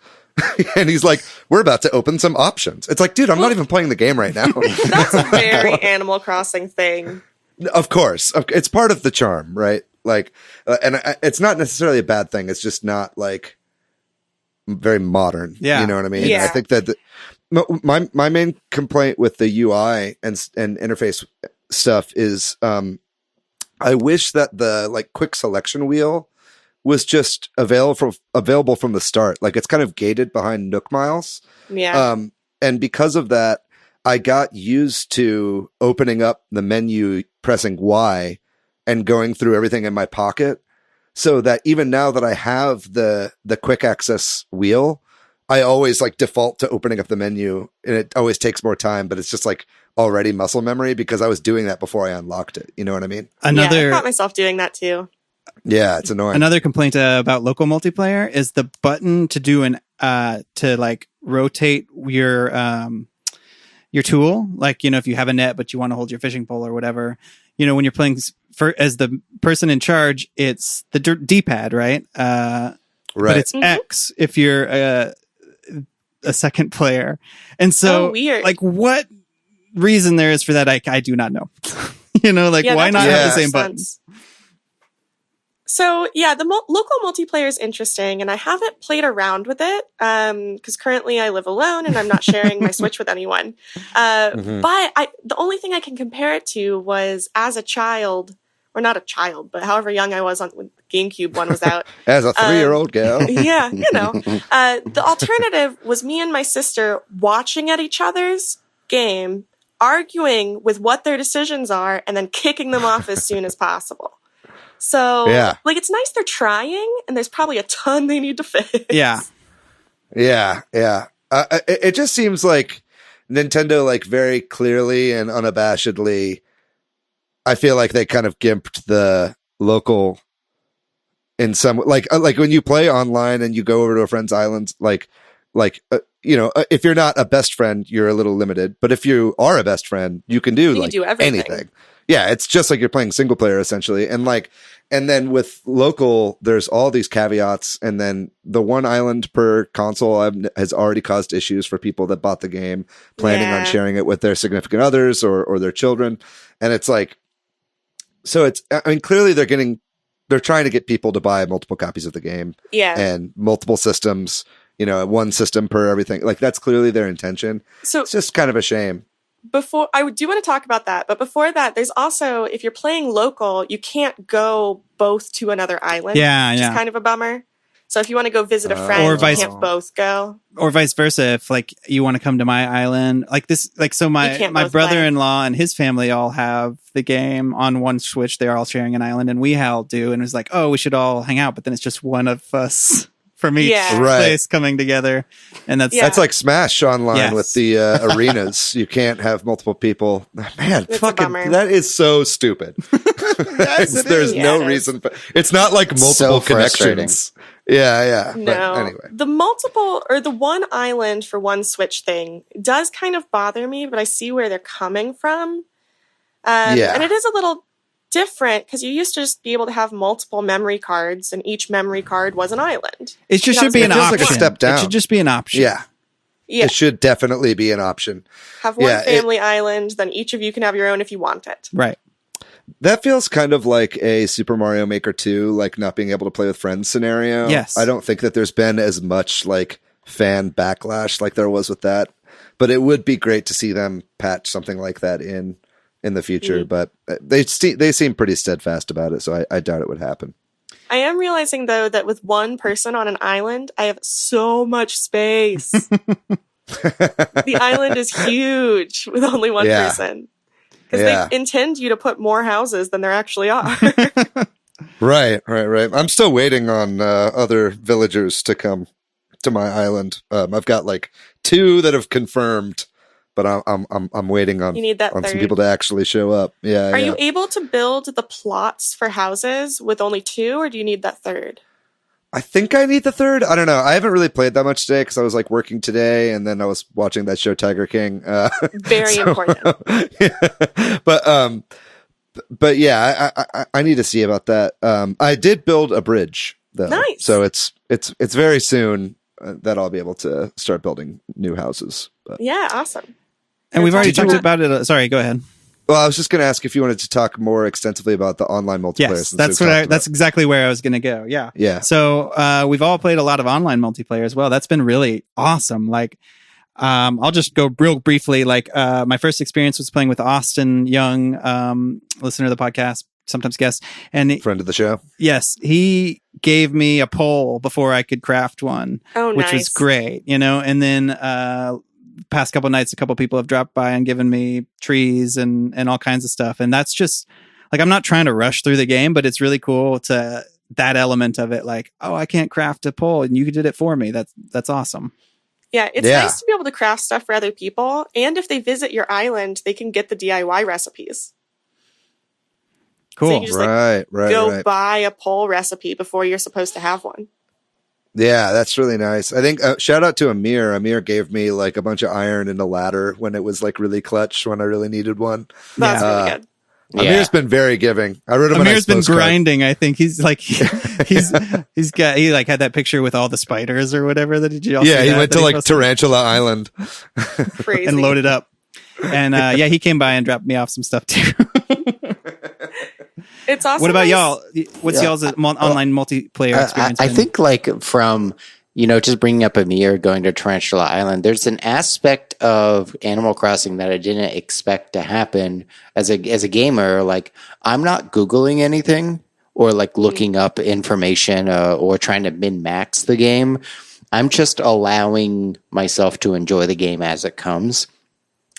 And he's like, we're about to open some options. It's like, dude, I'm not even playing the game right now. That's a very Animal Crossing thing. Of course. It's part of the charm, right? Like, and it's not necessarily a bad thing. It's just not like very modern. Yeah. You know what I mean? Yeah. I think that my main complaint with the UI and interface stuff is, I wish that the like quick selection wheel was just available from the start. Like it's kind of gated behind Nook Miles. Yeah. And because of that, I got used to opening up the menu, pressing Y and going through everything in my pocket, so that even now that I have the quick access wheel, I always like default to opening up the menu, and it always takes more time, but it's just like already muscle memory because I was doing that before I unlocked it. You know what I mean? I caught myself doing that too. Yeah, it's annoying. Another complaint about local multiplayer is the button to do to like rotate your tool. Like, you know, if you have a net, but you want to hold your fishing pole or whatever, you know, when you're playing as the person in charge, it's the D-pad, right? Right. But it's X if you're a second player. And so weird. Like what reason there is for that, I do not know. You know, like why not have the same button? So yeah, the local multiplayer is interesting, and I haven't played around with it because currently I live alone and I'm not sharing my Switch with anyone. But the only thing I can compare it to was as a child, or not a child, but however young I was when the GameCube one was out. As a 3-year-old gal. Yeah, you know. The alternative was me and my sister watching at each other's game, arguing with what their decisions are, and then kicking them off as soon as possible. So, like, it's nice they're trying, and there's probably a ton they need to fix. Yeah. It just seems like Nintendo, like, very clearly and unabashedly, I feel like they kind of gimped the local in some, like when you play online and you go over to a friend's island, you know, if you're not a best friend, you're a little limited. But if you are a best friend, you can do do everything. anything. Yeah, it's just like you're playing single player essentially. And then with local, there's all these caveats. And then the one island per console has already caused issues for people that bought the game, planning on sharing it with their significant others or their children. And it's like, so clearly they're trying to get people to buy multiple copies of the game. Yeah. And multiple systems, one system per everything. Like that's clearly their intention. So it's just kind of a shame. Before I do want to talk about that, but before that, there's also, if you're playing local, you can't go both to another island. Which is kind of a bummer. So if you want to go visit a friend, you can't both go. Or vice versa. If like you want to come to my island, so my brother-in-law and his family all have the game on one Switch. They're all sharing an island, and we all do. And it's like, oh, we should all hang out, but then it's just one of us from each place coming together. And that's like Smash online with the arenas. You can't have multiple people. Man, that is so stupid. There's no reason. It's not like multiple connections. Yeah. No. But anyway. The multiple or the one island for one Switch thing does kind of bother me, but I see where they're coming from. And it is a little different because you used to just be able to have multiple memory cards and each memory card was an island. It just should be an option. Like a step down. It should just be an option. Yeah. It should definitely be an option. Have one family island, then each of you can have your own if you want it. Right. That feels kind of like a Super Mario Maker 2, like not being able to play with friends scenario. Yes. I don't think that there's been as much like fan backlash like there was with that, but it would be great to see them patch something like that in the future. But they seem pretty steadfast about it, so I doubt it would happen. I am realizing though that with one person on an island, I have so much space. The island is huge with only one person. Because they intend you to put more houses than there actually are. Right. I'm still waiting on other villagers to come to my island. I've got like 2 that have confirmed, but I'm waiting on, on some people to actually show up. Yeah. Are you able to build the plots for houses with only 2, or do you need that third? I think I need the third. I don't know. I haven't really played that much today because I was like working today, and then I was watching that show Tiger King. Very important. But yeah, I need to see about that. I did build a bridge though. Nice. So it's very soon that I'll be able to start building new houses. But. Yeah, awesome. And we've already talked about it. Sorry, go ahead. Well, I was just going to ask if you wanted to talk more extensely about the online multiplayer. Yes, that's exactly where I was going to go. Yeah. Yeah. So we've all played a lot of online multiplayer as well. That's been really awesome. Like, I'll just go real briefly. Like, my first experience was playing with Austin Young, listener to the podcast, sometimes guest, and friend of the show. Yes, he gave me a pole before I could craft one, which was great. And then past couple nights, a couple people have dropped by and given me trees and all kinds of stuff. And that's just like, I'm not trying to rush through the game, but it's really cool to that element of it. Like, oh, I can't craft a pole and you did it for me. That's awesome. Yeah. It's nice to be able to craft stuff for other people. And if they visit your island, they can get the DIY recipes. Cool. So you can just go buy a pole recipe before you're supposed to have one. Yeah, that's really nice. I think shout out to Amir. Amir gave me like a bunch of iron and a ladder when it was like really clutch when I really needed one. That's really good. Amir's been very giving. I wrote him Amir's been grinding. I think he's like he like had that picture with all the spiders or whatever. Did you? Yeah, he went to like Tarantula Island and loaded up. And he came by and dropped me off some stuff too. It's awesome. What about y'all? What's y'all's online multiplayer experience? I think like from, just bringing up Amir going to Tarantula Island, there's an aspect of Animal Crossing that I didn't expect to happen as a gamer. Like, I'm not Googling anything or like looking up information or trying to min-max the game. I'm just allowing myself to enjoy the game as it comes.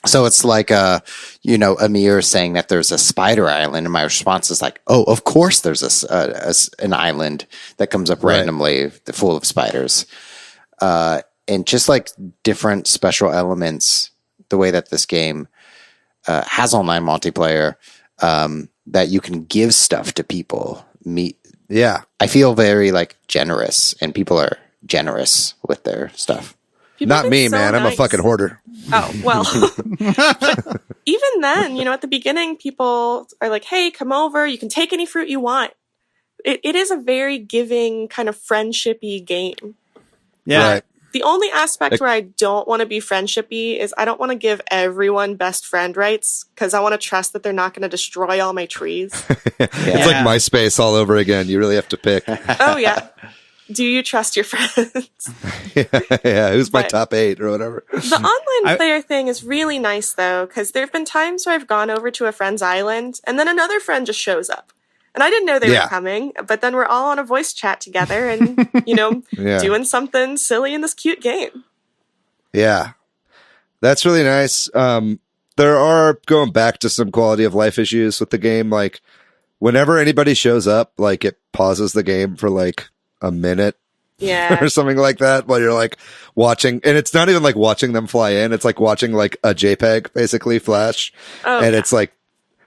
So it's like, Amir saying that there's a spider island, and my response is like, oh, of course there's an island that comes up randomly full of spiders. And just like different special elements, the way that this game has online multiplayer, that you can give stuff to people. I feel very like generous, and people are generous with their stuff. People Not have me, been so man. I'm a nice. fucking hoarder. Oh, well. But even then, at the beginning, people are like, hey, come over. You can take any fruit you want. It is a very giving, kind of friendship-y game. Yeah. Right. The only aspect where I don't want to be friendship-y is I don't want to give everyone best friend rights because I want to trust that they're not going to destroy all my trees. It's like MySpace all over again. You really have to pick. Oh, yeah. Do you trust your friends? Yeah. Who's my top 8 or whatever? The online player thing is really nice, though, because there have been times where I've gone over to a friend's island and then another friend just shows up. And I didn't know they were coming, but then we're all on a voice chat together and, doing something silly in this cute game. Yeah. That's really nice. There are, going back to some quality of life issues with the game, like whenever anybody shows up, like it pauses the game for like a minute. Yeah. Or something like that while you're like watching, and it's not even like watching them fly in, it's like watching like a JPEG basically flash. It's like,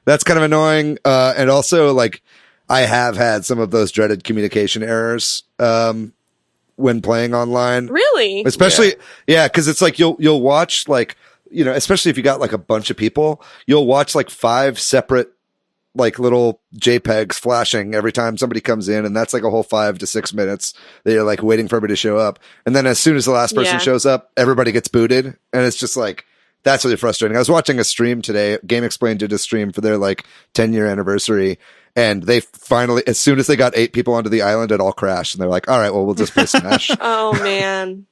that's kind of annoying. And also like, I have had some of those dreaded communication errors, when playing online. Really? Especially, cause it's like, you'll watch like, especially if you got like a bunch of people, you'll watch like 5 separate like little JPEGs flashing every time somebody comes in. And that's like a whole 5 to 6 minutes that you're like waiting for everybody to show up. And then as soon as the last person shows up, everybody gets booted. And it's just like, that's really frustrating. I was watching a stream today. Game Explained did a stream for their like 10-year anniversary. And they finally, as soon as they got 8 people onto the island, it all crashed. And they're like, all right, well, we'll just play Smash. Oh, man.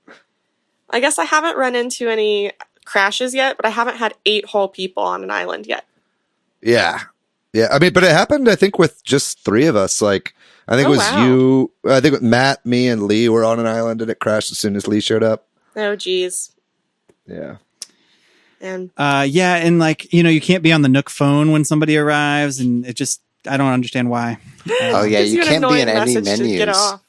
I guess I haven't run into any crashes yet, but I haven't had 8 whole people on an island yet. Yeah. Yeah. I mean, but it happened, I think, with just 3 of us. Like, I think it was you. I think Matt, me, and Lee were on an island and it crashed as soon as Lee showed up. Oh, geez. Yeah. And and like, you can't be on the Nook phone when somebody arrives, and it just, I don't understand why. You can't be in any menus. Get off.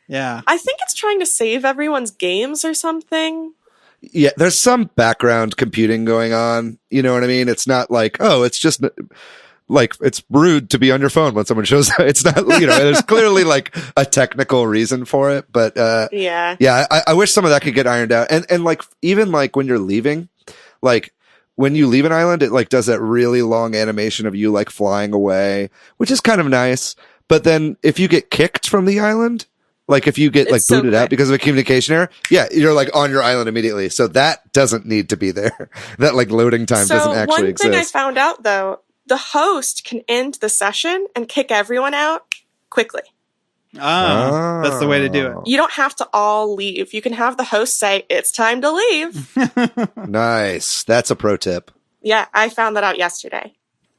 Yeah. I think it's trying to save everyone's games or something. Yeah, there's some background computing going on. You know what I mean? It's not like, it's just like, it's rude to be on your phone when someone shows up. It's not, there's clearly like a technical reason for it. But I wish some of that could get ironed out. And like, even like when you're leaving, like, when you leave an island, it like does that really long animation of you like flying away, which is kind of nice. But then if you get kicked from the island, like if you get like booted out because of a communication error, you're like on your island immediately. So that doesn't need to be there. That like loading time doesn't actually exist. One thing I found out though, the host can end the session and kick everyone out quickly. Oh, that's the way to do it. You don't have to all leave. You can have the host say, it's time to leave. Nice. That's a pro tip. Yeah, I found that out yesterday.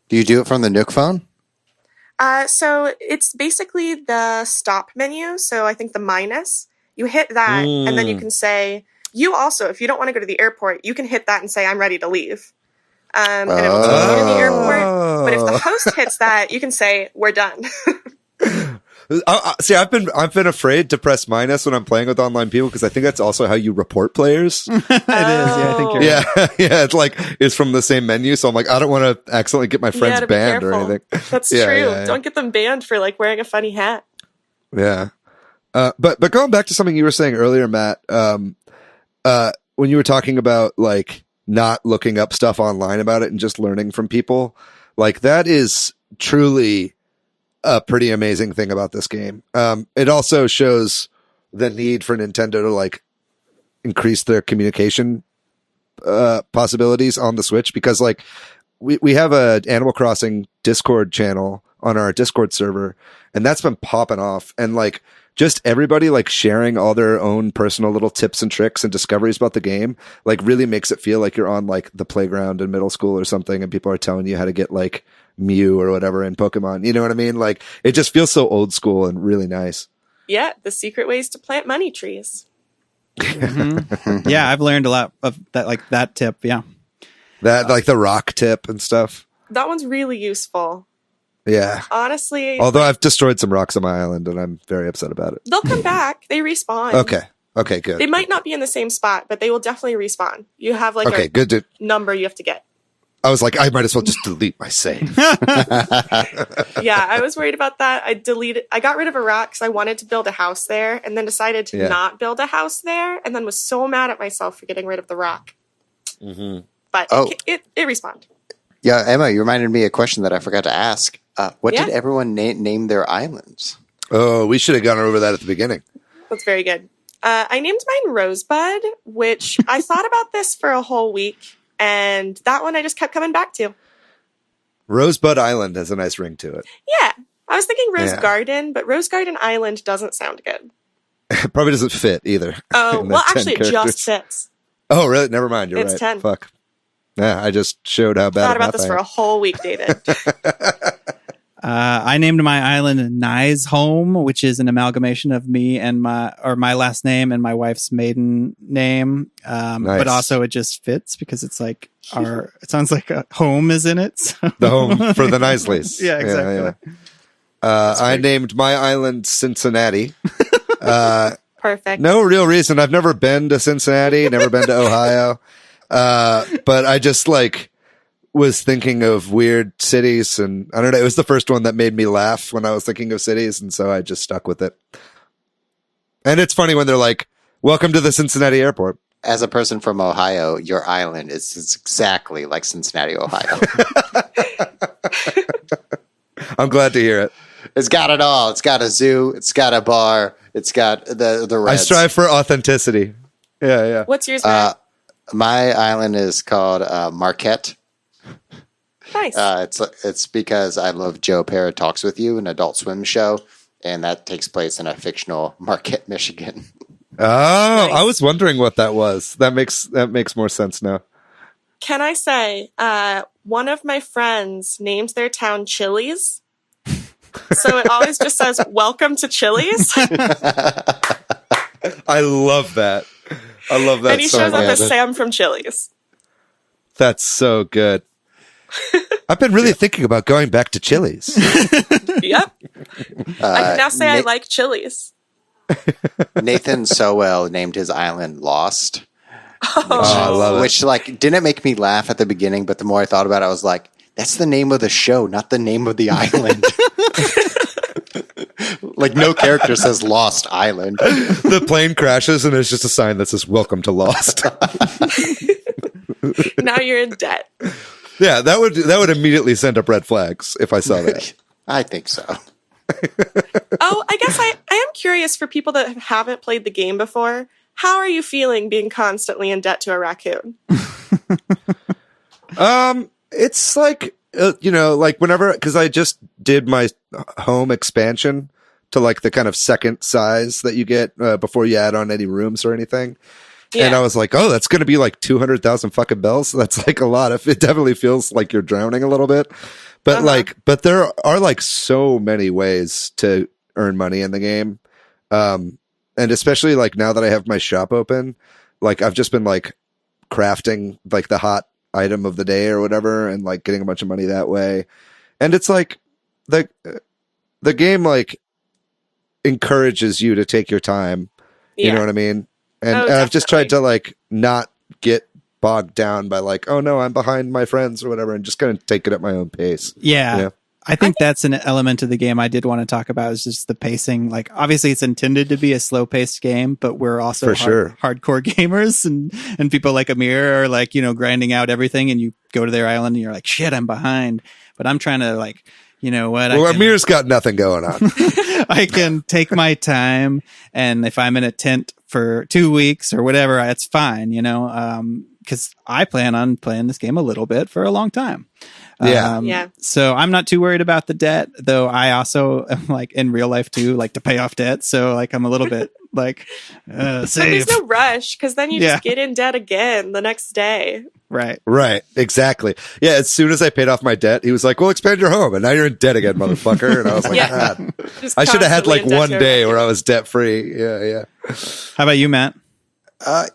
Do you do it from the Nook phone? So it's basically the stop menu. So I think the minus. You hit that, and then you can say, you also, if you don't want to go to the airport, you can hit that and say, I'm ready to leave. And it will take you to the airport. But if the host hits that, you can say, we're done. See, I've been afraid to press minus when I'm playing with online people because I think that's also how you report players. It is. Yeah, I think you're right. Yeah. It's like it's from the same menu, so I'm like, I don't want to accidentally get my friends banned or anything. That's true. Yeah. Don't get them banned for like wearing a funny hat. Yeah. But going back to something you were saying earlier, Matt, when you were talking about like not looking up stuff online about it and just learning from people, like that is truly a pretty amazing thing about this game. It also shows the need for Nintendo to like increase their communication possibilities on the Switch, because like we have a Animal Crossing Discord channel on our Discord server, and that's been popping off, and like just everybody like sharing all their own personal little tips and tricks and discoveries about the game, like really makes it feel like you're on like the playground in middle school or something, and people are telling you how to get like Mew or whatever in Pokemon. You know what I mean? Like it just feels so old school and really nice. Yeah, the secret ways to plant money trees. Mm-hmm. Yeah, I've learned a lot of that, like that tip. Yeah, that like the rock tip and stuff. That one's really useful. Yeah, honestly. Although I've destroyed some rocks on my island, and I'm very upset about it. They'll come back. They respawn. Okay, good. They might not be in the same spot, but they will definitely respawn. You have like a good number you have to get. I was like, I might as well just delete my save. Yeah, I was worried about that. I got rid of Iraq because I wanted to build a house there, and then decided to not build a house there, and then was so mad at myself for getting rid of the rock. Mm-hmm. But it respawned. Yeah, Emma, you reminded me of a question that I forgot to ask. What did everyone name their islands? Oh, we should have gone over that at the beginning. That's very good. I named mine Rosebud, which I thought about this for a whole week, and that one I just kept coming back to. Rosebud Island has a nice ring to it. Yeah. I was thinking Rose Garden, but Rose Garden Island doesn't sound good. It probably doesn't fit either. Oh, well, actually, it just fits. Oh, really? Never mind. You're it's right. 10. Fuck. Yeah, I just showed how bad. I thought about this for a whole week, David. I named my island Nye's Home, which is an amalgamation of me and my last name and my wife's maiden name. Nice. But also it just fits because it's like it sounds like a home is in it. So. The home for the Niesleys. Yeah, exactly. I named my island Cincinnati. Perfect. No real reason. I've never been to Cincinnati, never been to Ohio. But I just was thinking of weird cities, and I don't know. It was the first one that made me laugh when I was thinking of cities, and so I just stuck with it. And it's funny when they're like, "Welcome to the Cincinnati airport." As a person from Ohio, your island is exactly like Cincinnati, Ohio. I'm glad to hear it. It's got it all. It's got a zoo. It's got a bar. It's got the Reds. I strive for authenticity. Yeah. What's yours, Matt? My island is called Marquette. Nice. It's because I love Joe Pera Talks With You, an Adult Swim show, and that takes place in a fictional Marquette, Michigan. Oh, nice. I was wondering what that was. That makes more sense now. Can I say, one of my friends named their town Chili's. So it always just says, "Welcome to Chili's." I love that. I love that. And he shows up as Sam from Chili's. That's so good. I've been really thinking about going back to Chili's. Yep. I can now say I like Chili's. Nathan Sowell named his island Lost. I love it. Which didn't make me laugh at the beginning, but the more I thought about it, I was like, that's the name of the show, not the name of the island. No character says Lost Island. The plane crashes and there's just a sign that says "Welcome to Lost." Now you're in debt. Yeah, that would immediately send up red flags if I saw that. I think so. Oh, I guess I am curious for people that haven't played the game before. How are you feeling being constantly in debt to a raccoon? It's whenever, because I just did my home expansion to the kind of second size that you get before you add on any rooms or anything. Yeah. And I was like, oh, that's going to be 200,000 fucking bells. That's a lot. It definitely feels like you're drowning a little bit, but but there are so many ways to earn money in the game. And especially now that I have my shop open, I've just been crafting the hot item of the day or whatever, and getting a bunch of money that way. And it's the game encourages you to take your time. You know what I mean? And I've just tried to not get bogged down by oh no, I'm behind my friends or whatever, and just kind of take it at my own pace. Yeah. I think that's an element of the game I did want to talk about, is just the pacing. Obviously it's intended to be a slow paced game, but we're also hardcore gamers, and people like Amir are grinding out everything, and you go to their island and you're like, shit, I'm behind. But I'm trying to you know what? Well, Amir's got nothing going on. I can take my time, and if I'm in a tent for 2 weeks or whatever, it's fine, because I plan on playing this game a little bit for a long time. Yeah. So I'm not too worried about the debt, though. I also am in real life too, to pay off debt. So I'm a little bit But there's no rush, because then you just get in debt again the next day. Right. Exactly. Yeah. As soon as I paid off my debt, he was like, well, expand your home. And now you're in debt again, motherfucker. And I was like, God, I should have had one day where I was debt free. Yeah. How about you, Matt? I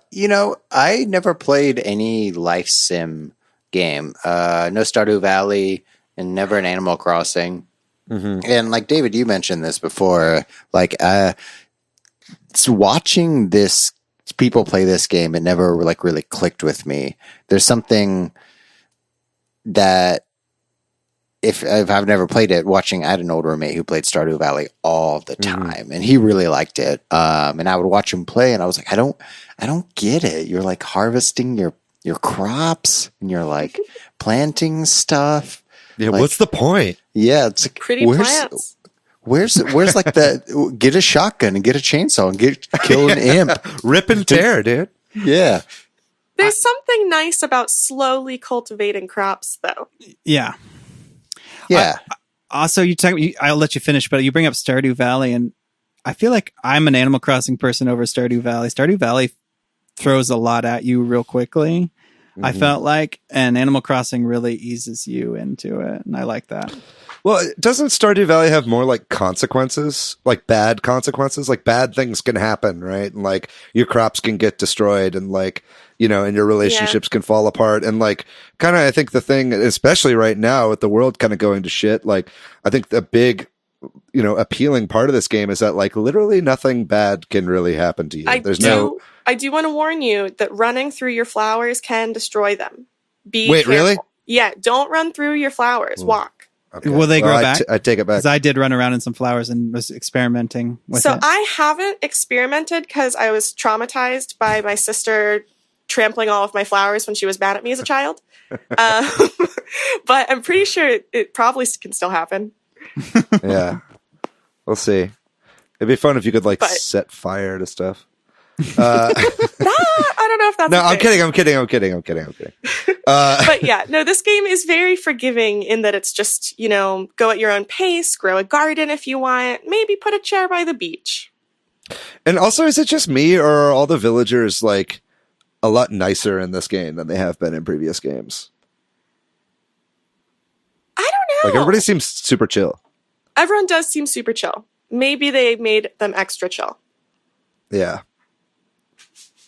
never played any life sim game. No Stardew Valley, and never an Animal Crossing. Mm-hmm. And David, you mentioned this before, watching this people play this game, it never really clicked with me. There's something that if I've never played it, I had an older roommate who played Stardew Valley all the time, and he really liked it. And I would watch him play, and I was like, I don't get it. You're like harvesting your crops, and you're like planting stuff. Yeah, like, what's the point? Yeah, it's like, Pretty plants. Where's like the get a shotgun and get a chainsaw and kill an imp, rip and tear, dude. Yeah. There's something nice about slowly cultivating crops, though. Yeah. Yeah. Also, I'll let you finish, but you bring up Stardew Valley, and I feel like I'm an Animal Crossing person over Stardew Valley. Stardew Valley throws a lot at you real quickly. I felt like, and Animal Crossing really eases you into it, and I like that. Well, doesn't Stardew Valley have more like consequences, like bad consequences? Like bad things can happen, right? And like your crops can get destroyed, and like, you know, and your relationships can fall apart. And like, kind of, I think the thing, especially right now with the world kind of going to shit, like, I think the big, you know, appealing part of this game is that like literally nothing bad can really happen to you. I do want to warn you that running through your flowers can destroy them. Wait, careful. Really? Yeah, don't run through your flowers. Walk. Okay. Will they grow back? I take it back. Because I did run around in some flowers and was experimenting with it. I haven't experimented because I was traumatized by my sister trampling all of my flowers when she was mad at me as a child. But I'm pretty sure it probably can still happen. Yeah. We'll see. It'd be fun if you could like set fire to stuff. I don't know if that's no. I'm kidding. But yeah, no. This game is very forgiving in that it's just, you know, go at your own pace, grow a garden if you want, maybe put a chair by the beach. And also, is it just me, or are all the villagers like a lot nicer in this game than they have been in previous games? I don't know. Like everybody seems super chill. Everyone does seem super chill. Maybe they made them extra chill. Yeah.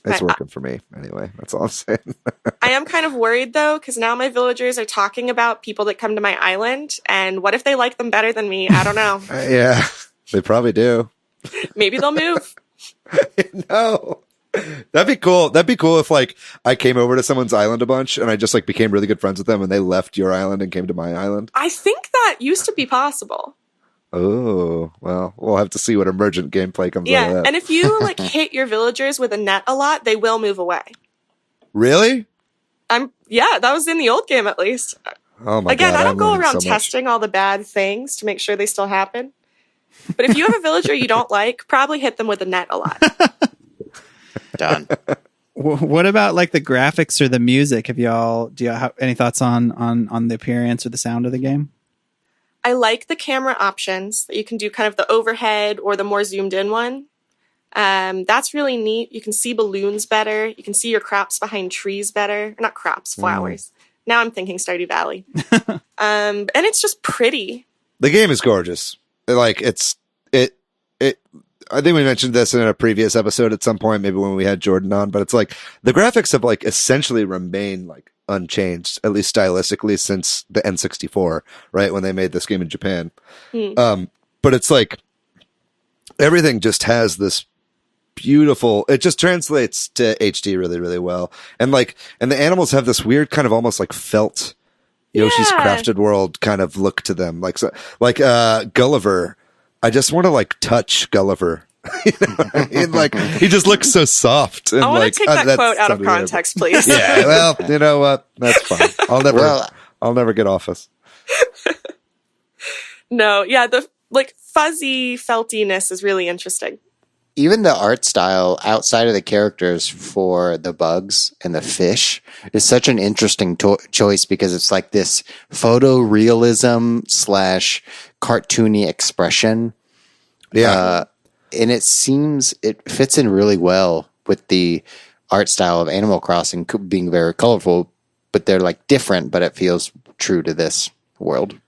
It's working for me anyway. That's all I'm saying. I am kind of worried though, because now my villagers are talking about people that come to my island, and what if they like them better than me? I don't know. Yeah, they probably do. Maybe they'll move. No. That'd be cool. That'd be cool if like I came over to someone's island a bunch and I just like became really good friends with them and they left your island and came to my island. I think that used to be possible. Oh, well, we'll have to see what emergent gameplay comes out of that. And if you like hit your villagers with a net a lot, they will move away. Really? Yeah, that was in the old game at least. Oh my Again, God, I don't go around so testing all the bad things to make sure they still happen. But if you have a villager you don't like, probably hit them with a net a lot. Done. What about like the graphics or the music? Do y'all have any thoughts on the appearance or the sound of the game? I like the camera options that you can do kind of the overhead or the more zoomed in one. That's really neat. You can see balloons better. You can see your crops behind trees better. Or not crops, flowers. Now I'm thinking Stardew Valley. And it's just pretty. The game is gorgeous. Like I think we mentioned this in a previous episode at some point, maybe when we had Jordan on, but it's like the graphics have like essentially remained like unchanged, at least stylistically, since the N64, right? When they made this game in Japan. But it's like everything just has this beautiful, it just translates to HD really, really well. And the animals have this weird kind of almost like felt Yoshi's Crafted World kind of look to them. Like Gulliver. I just want to like touch Gulliver. You know what I mean? Like he just looks so soft. And I want like, to take that quote out of context, please. Yeah, well, you know what? That's fine. I'll never get Office. No, yeah, the like fuzzy feltiness is really interesting. Even the art style outside of the characters for the bugs and the fish is such an interesting choice because it's like this photorealism / cartoony expression. Yeah. And it fits in really well with the art style of Animal Crossing being very colorful, but they're like different, but it feels true to this world.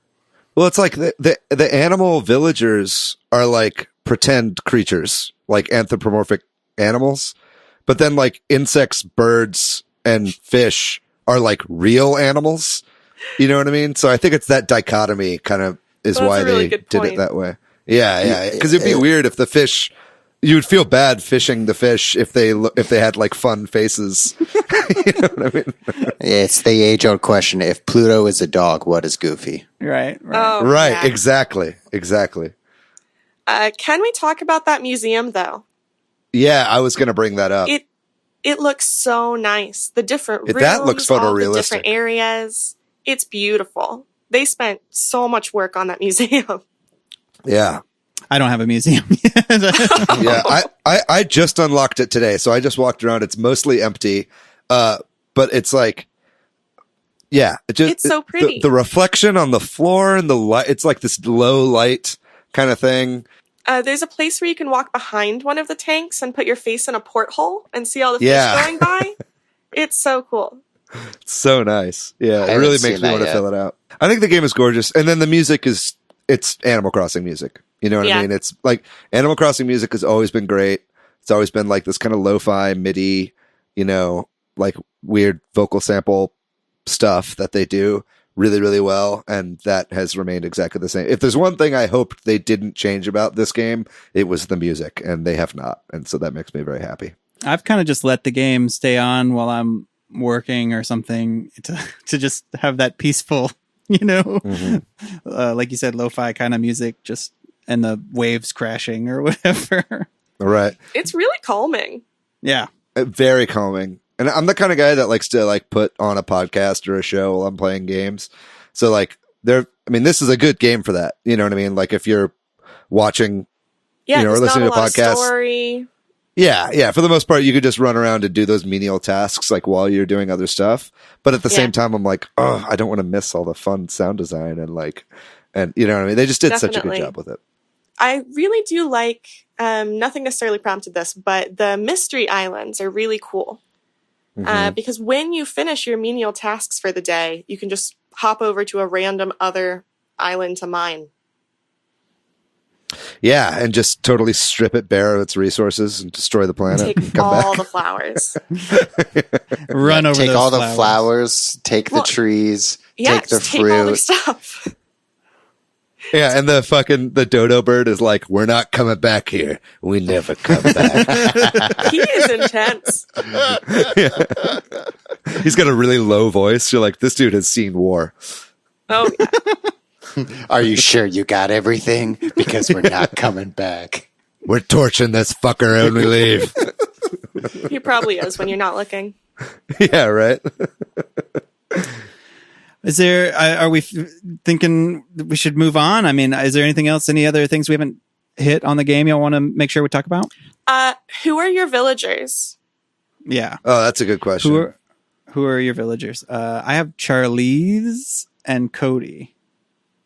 Well, it's like the animal villagers are like pretend creatures, like anthropomorphic animals, but then like insects, birds, and fish are like real animals. You know what I mean? So I think it's that dichotomy kind of is why they did it that way. Yeah. Because it'd be weird if the fish you would feel bad fishing the fish if they had like fun faces. You know what I mean? It's the age-old question: if Pluto is a dog, what is Goofy? Right. Oh, Right. yeah. Exactly. Can we talk about that museum though? Yeah, I was going to bring that up. It looks so nice. The different rooms, That looks all the photorealistic. different areas. It's beautiful. They spent so much work on that museum. Yeah. I don't have a museum yet. Yeah. I just unlocked it today, so I just walked around. It's mostly empty, but it's like, yeah, It's so pretty. The reflection on the floor and the light. It's like this low light kind of thing. There's a place where you can walk behind one of the tanks and put your face in a porthole and see all the Yeah. fish going by. It's so cool. It's so nice. Yeah, it haven't really seen makes me that want to yet. fill it out. I think the game is gorgeous, and then the music it's Animal Crossing music. You know what Yeah. I mean? It's like Animal Crossing music has always been great. It's always been like this kind of lo-fi MIDI, you know, like weird vocal sample stuff that they do really, really well, and that has remained exactly the same. If there's one thing I hoped they didn't change about this game, it was the music, and they have not, and so that makes me very happy. I've kind of just let the game stay on while I'm working or something to just have that peaceful, you know, like you said, lo-fi kind of music, just and the waves crashing or whatever. All right. It's really calming. Yeah. Very calming. And I'm the kind of guy that likes to like put on a podcast or a show while I'm playing games. So like this is a good game for that. You know what I mean? Like if you're watching, Yeah, you know, or there's listening not to a lot of podcasts. Story. Yeah. For the most part, you could just run around and do those menial tasks like while you're doing other stuff. But at the same time, I'm like, oh, I don't want to miss all the fun sound design and you know what I mean? They just did such a Definitely. good job with it. I really do like, nothing necessarily prompted this, but the mystery islands are really cool. Because when you finish your menial tasks for the day, you can just hop over to a random other island to mine. Yeah, and just totally strip it bare of its resources and destroy the planet. and Take come all back. the flowers. Run over Take those all the flowers. flowers, take the Well, trees, Yeah, take the just take all their fruit. stuff. Yeah, and the dodo bird is like, we're not coming back here. We never come back. He is intense. He's got a really low voice. You're like, this dude has seen war. Oh, yeah. Are you sure you got everything? Because we're not coming back. We're torching this fucker when we leave. He probably is when you're not looking. Yeah, right? Is there, are we thinking that we should move on? I mean, is there anything else, any other things we haven't hit on the game y'all want to make sure we talk about? Who are your villagers? Yeah. Oh, that's a good question. Who are your villagers? I have Charlize and Cody.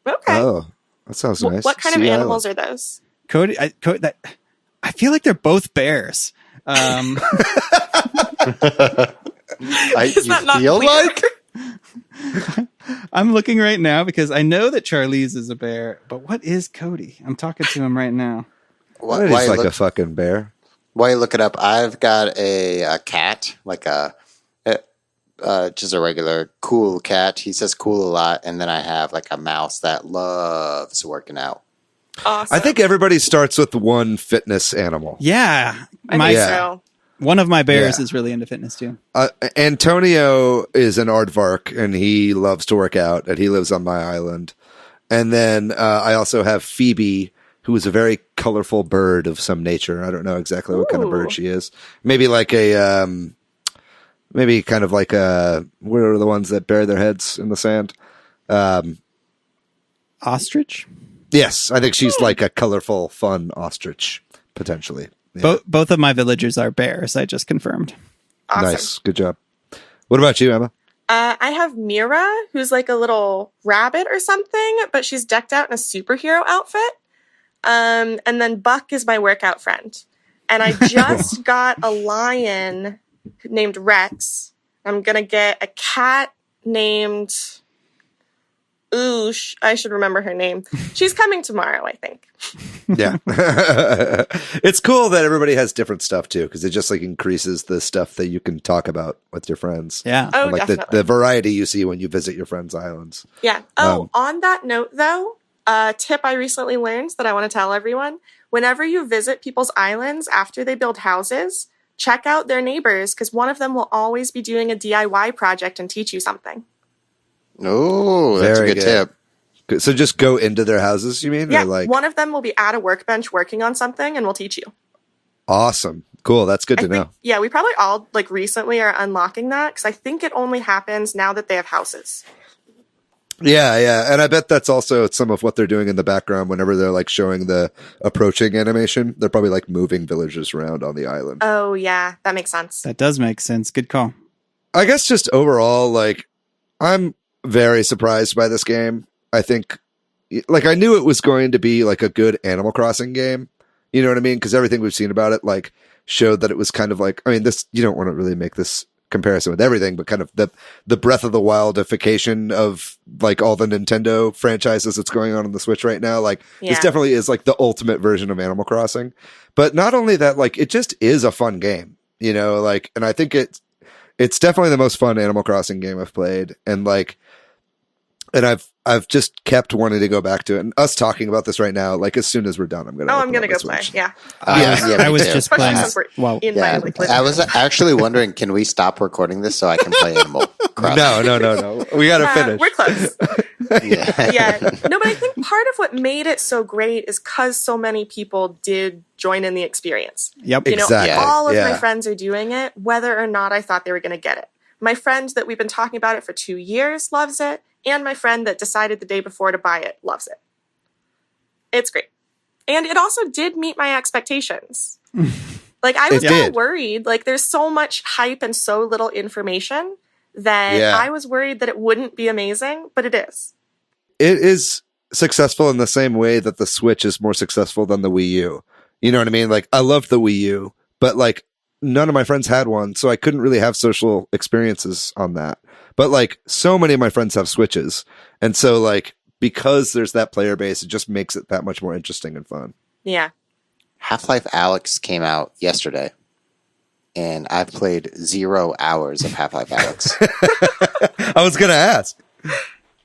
Okay. Oh, that sounds nice. What kind of Sea animals Island. are those? Cody, I feel like they're both bears. Is You that not feel clear? like? I'm looking right now because I know that Charlize is a bear, but what is Cody? I'm talking to him right now. Why He's you like look- a fucking bear. While you look it up, I've got a cat, like just a regular cool cat. He says cool a lot. And then I have like a mouse that loves working out. Awesome. I think everybody starts with one fitness animal. Yeah. I think Yeah. so. One of my bears Yeah. is really into fitness too. Antonio is an aardvark, and he loves to work out, and he lives on my island. And then I also have Phoebe, who is a very colorful bird of some nature. I don't know exactly what kind of bird Ooh. she is. Maybe like maybe kind of like what are the ones that bury their heads in the sand? Ostrich? Yes, I think she's like a colorful, fun ostrich, potentially. Yeah. Both of my villagers are bears. I just confirmed. Awesome. Nice. Good job. What about you, Emma? I have Mira, who's like a little rabbit or something, but she's decked out in a superhero outfit. And then Buck is my workout friend. And I just got a lion named Rex. I'm going to get a cat named Oosh. I should remember her name. She's coming tomorrow, I think. Yeah. It's cool that everybody has different stuff too, because it just like increases the stuff that you can talk about with your friends. Yeah. Oh, And, like definitely. the variety you see when you visit your friends' islands. Yeah. Oh, on that note, though, a tip I recently learned that I want to tell everyone. Whenever you visit people's islands after they build houses, check out their neighbors because one of them will always be doing a DIY project and teach you something. Oh, that's Very a good good. tip. So just go into their houses, you mean? Yeah, Or like, one of them will be at a workbench working on something and will teach you. awesome. Cool. That's good to know. Yeah, we probably all like recently are unlocking that because I think it only happens now that they have houses. Yeah, yeah. And I bet that's also some of what they're doing in the background whenever they're like showing the approaching animation. They're probably like moving villagers around on the island. Oh, yeah, that makes sense. That does make sense. Good call. I guess just overall, like, I'm very surprised by this game. I think, like, I knew it was going to be like a good Animal Crossing game. You know what I mean? Because everything we've seen about it, like, showed that it was kind of like, I mean, this, you don't want to really make this comparison with everything, but kind of the Breath of the Wildification of like all the Nintendo franchises that's going on the Switch right now. Like, this definitely is like the ultimate version of Animal Crossing. But not only that, like, it just is a fun game, you know, like, and I think it's definitely the most fun Animal Crossing game I've played. And like, and I've just kept wanting to go back to it. And us talking about this right now, like as soon as we're done, I'm gonna go play. Yeah. I was just Especially playing. since we're Well, in Yeah, my like, I was actually wondering, can we stop recording this so I can play Animal Crossing? No. We gotta finish. We're close. Yeah. Yeah. No, but I think part of what made it so great is because so many people did join in the experience. Yep. You know, Exactly. all of my Yeah. friends are doing it, whether or not I thought they were going to get it. My friend that we've been talking about it for 2 years loves it, and my friend that decided the day before to buy it loves it. It's great. And it also did meet my expectations. Like, I was It kind did. of worried. Like, there's so much hype and so little information that Yeah. I was worried that it wouldn't be amazing, but it is. It is successful in the same way that the Switch is more successful than the Wii U. You know what I mean? Like, I loved the Wii U, but like none of my friends had one, so I couldn't really have social experiences on that. But like so many of my friends have Switches. And so like, because there's that player base, it just makes it that much more interesting and fun. Yeah. Half-Life Alyx came out yesterday, and I've played 0 hours of Half-Life Alyx. I was going to ask.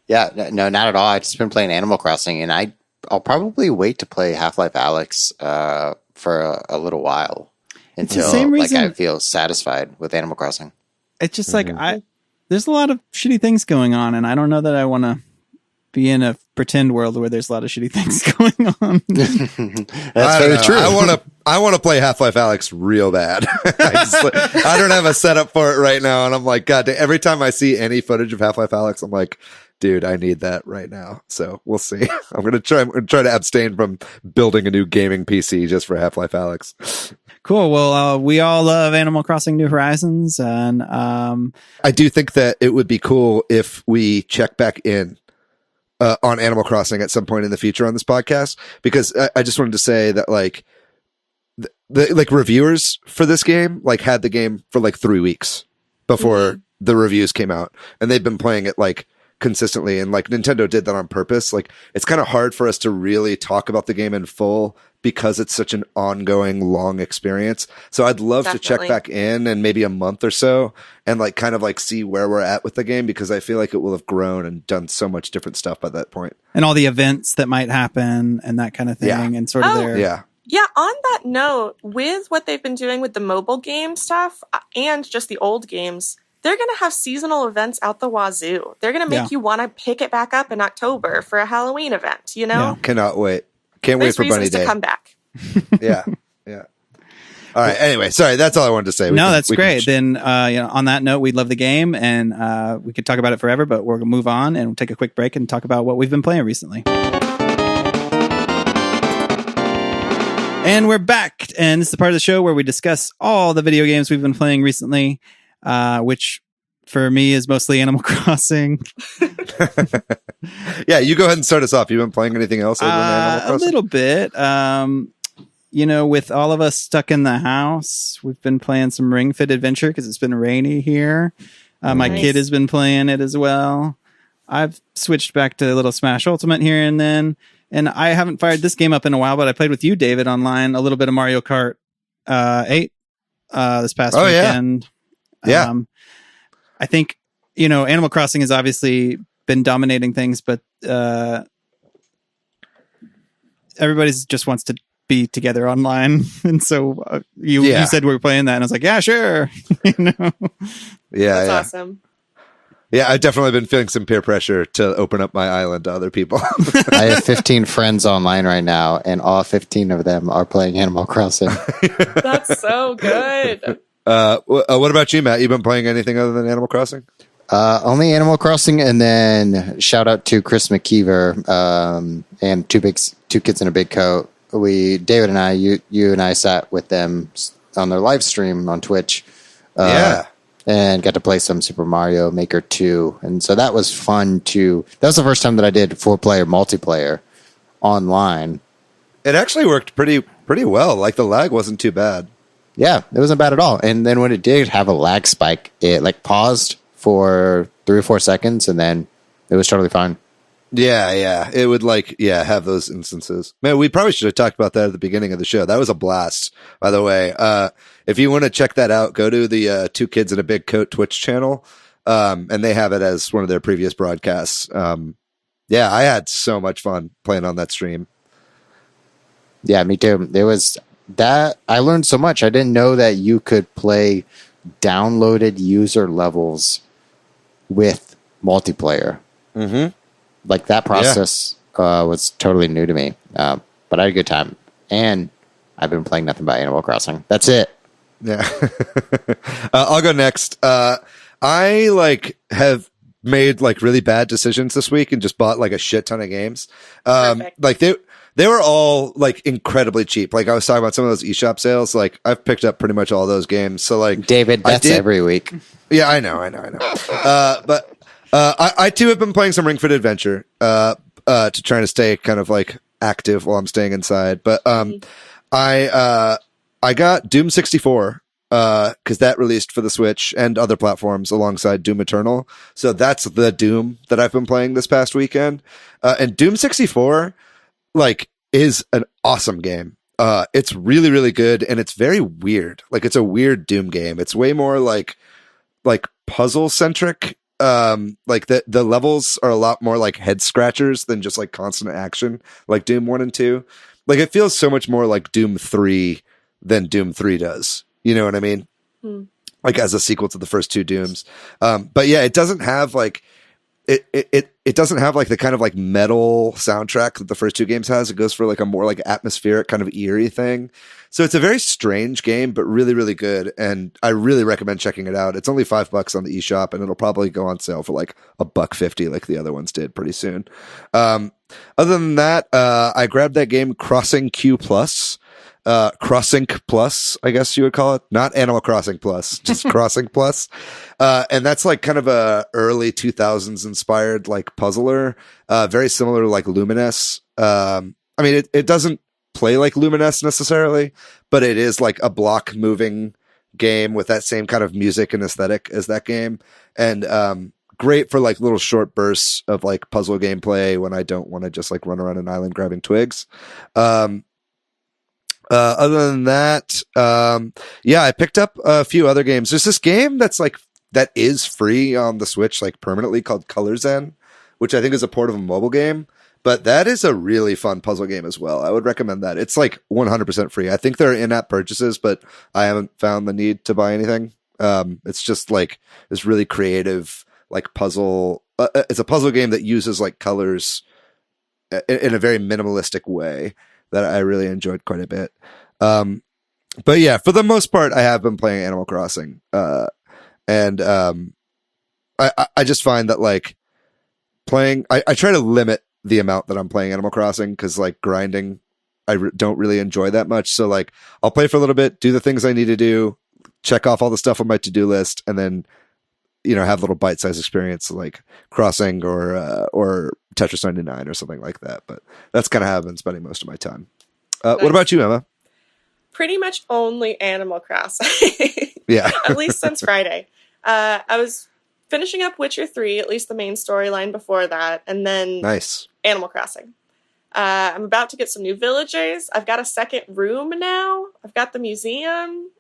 Yeah, no, not at all. I've just been playing Animal Crossing, and I'll probably wait to play Half-Life Alyx for a little while until same reason- I feel satisfied with Animal Crossing. It's just like there's a lot of shitty things going on, and I don't know that I want to be in a pretend world where there's a lot of shitty things going on. That's very true. I want to play Half-Life Alyx real bad. I don't have a setup for it right now, and I'm like, God, every time I see any footage of Half-Life Alyx, I'm like, dude, I need that right now. So we'll see. I'm gonna try to abstain from building a new gaming PC just for Half-Life Alyx. Cool. Well, we all love Animal Crossing New Horizons, and I do think that it would be cool if we check back in on Animal Crossing at some point in the future on this podcast, because I just wanted to say that like the like reviewers for this game like had the game for like 3 weeks before the reviews came out, and they've been playing it like consistently, and like Nintendo did that on purpose. Like, it's kind of hard for us to really talk about the game in full because it's such an ongoing long experience. So I'd love to check back in maybe a month or so and like kind of like see where we're at with the game, because I feel like it will have grown and done so much different stuff by that point. and all the events that might happen and that kind of thing, and sort of their Yeah, on that note, with what they've been doing with the mobile game stuff and just the old games, they're going to have seasonal events out the wazoo. They're going to make you want to pick it back up in October for a Halloween event, you know? Yeah. Cannot wait. Can't wait for Bunny Day. To come back. Yeah. All right. Anyway, sorry. That's all I wanted to say. That's great. Then, on that note, we love the game, and we could talk about it forever, but we're going to move on and we'll take a quick break and talk about what we've been playing recently. And we're back, and this is the part of the show where we discuss all the video games we've been playing recently, which for me is mostly Animal Crossing. Yeah, you go ahead and start us off. You been playing anything else other than Animal Crossing? A little bit. With all of us stuck in the house, we've been playing some Ring Fit Adventure because it's been rainy here. My kid has been playing it as well. I've switched back to a little Smash Ultimate here and then. And I haven't fired this game up in a while, but I played with you, David, online a little bit of Mario Kart 8 this past weekend. Yeah. I think, Animal Crossing has obviously been dominating things, but everybody just wants to be together online. And so you said we were playing that, and I was like, yeah, sure. You know? That's awesome. Yeah, I've definitely been feeling some peer pressure to open up my island to other people. I have 15 friends online right now, and all 15 of them are playing Animal Crossing. That's so good. What about you, Matt? You been playing anything other than Animal Crossing? Only Animal Crossing, and then shout out to Chris McKeever and two kids in a big coat. David and I, you and I sat with them on their live stream on Twitch. And got to play some Super Mario Maker 2. And so that was fun that was the first time that I did 4-player multiplayer online. It actually worked pretty well. Like the lag wasn't too bad. Yeah, it wasn't bad at all. And then when it did have a lag spike, it like paused for 3 or 4 seconds, and then it was totally fine. Yeah. It would have those instances. Man, we probably should have talked about that at the beginning of the show. That was a blast, by the way. If you want to check that out, go to the Two Kids in a Big Coat Twitch channel. And they have it as one of their previous broadcasts. I had so much fun playing on that stream. Yeah, me too. There was that. I learned so much. I didn't know that you could play downloaded user levels with multiplayer. Mm-hmm. Like that process was totally new to me. But I had a good time. And I've been playing nothing but Animal Crossing. That's it. Yeah. I'll go next. I have made really bad decisions this week and just bought a shit ton of games. They were all incredibly cheap. Like I was talking about some of those eShop sales. I've picked up pretty much all those games. So David, that's every week. Yeah, I know. But I too have been playing some Ring Fit Adventure to try to stay kind of active while I'm staying inside. But I got Doom 64 because that released for the Switch and other platforms alongside Doom Eternal. So that's the Doom that I've been playing this past weekend. And Doom 64 is an awesome game. It's really, really good, and it's very weird. It's a weird Doom game. It's way more like puzzle centric. The levels are a lot more head scratchers than just constant action like Doom 1 and 2. It feels so much more like Doom 3 than Doom 3 does. You know what I mean? As a sequel to the first two Dooms. But yeah, it doesn't have it doesn't have the kind of metal soundtrack that the first two games has. It goes for a more atmospheric kind of eerie thing. So it's a very strange game, but really, really good. And I really recommend checking it out. It's only $5 on the eShop, and it'll probably go on sale for $1.50 like the other ones did pretty soon. Other than that, I grabbed that game Crossing Q Plus. Crossing Plus, I guess you would call it. Not Animal Crossing Plus, just Crossing Plus. And that's kind of a early 2000s inspired puzzler, very similar to Lumines. I mean, it doesn't play like Lumines necessarily, but it is a block moving game with that same kind of music and aesthetic as that game. And great for little short bursts of puzzle gameplay when I don't want to just run around an island grabbing twigs. Other than that, I picked up a few other games. There's this game that's that is free on the Switch permanently called Color Zen, which I think is a port of a mobile game, but that is a really fun puzzle game as well. I would recommend that. It's 100% free. I think there are in-app purchases, but I haven't found the need to buy anything. It's just this really creative puzzle. It's a puzzle game that uses colors in a very minimalistic way that I really enjoyed quite a bit. But yeah, for the most part, I have been playing Animal Crossing. And I just find that playing, I try to limit the amount that I'm playing Animal Crossing because grinding, don't really enjoy that much. So I'll play for a little bit, do the things I need to do, check off all the stuff on my to-do list, and then, have a little bite-sized experience Crossing or Tetris 99 or something like that. But that's kind of how I've been spending most of my time. What about you, Emma? Pretty much only Animal Crossing. Yeah. At least since Friday. I was finishing up Witcher 3, at least the main storyline before that, and then nice. Animal Crossing. I'm about to get some new villages. I've got a second room now. I've got the museum.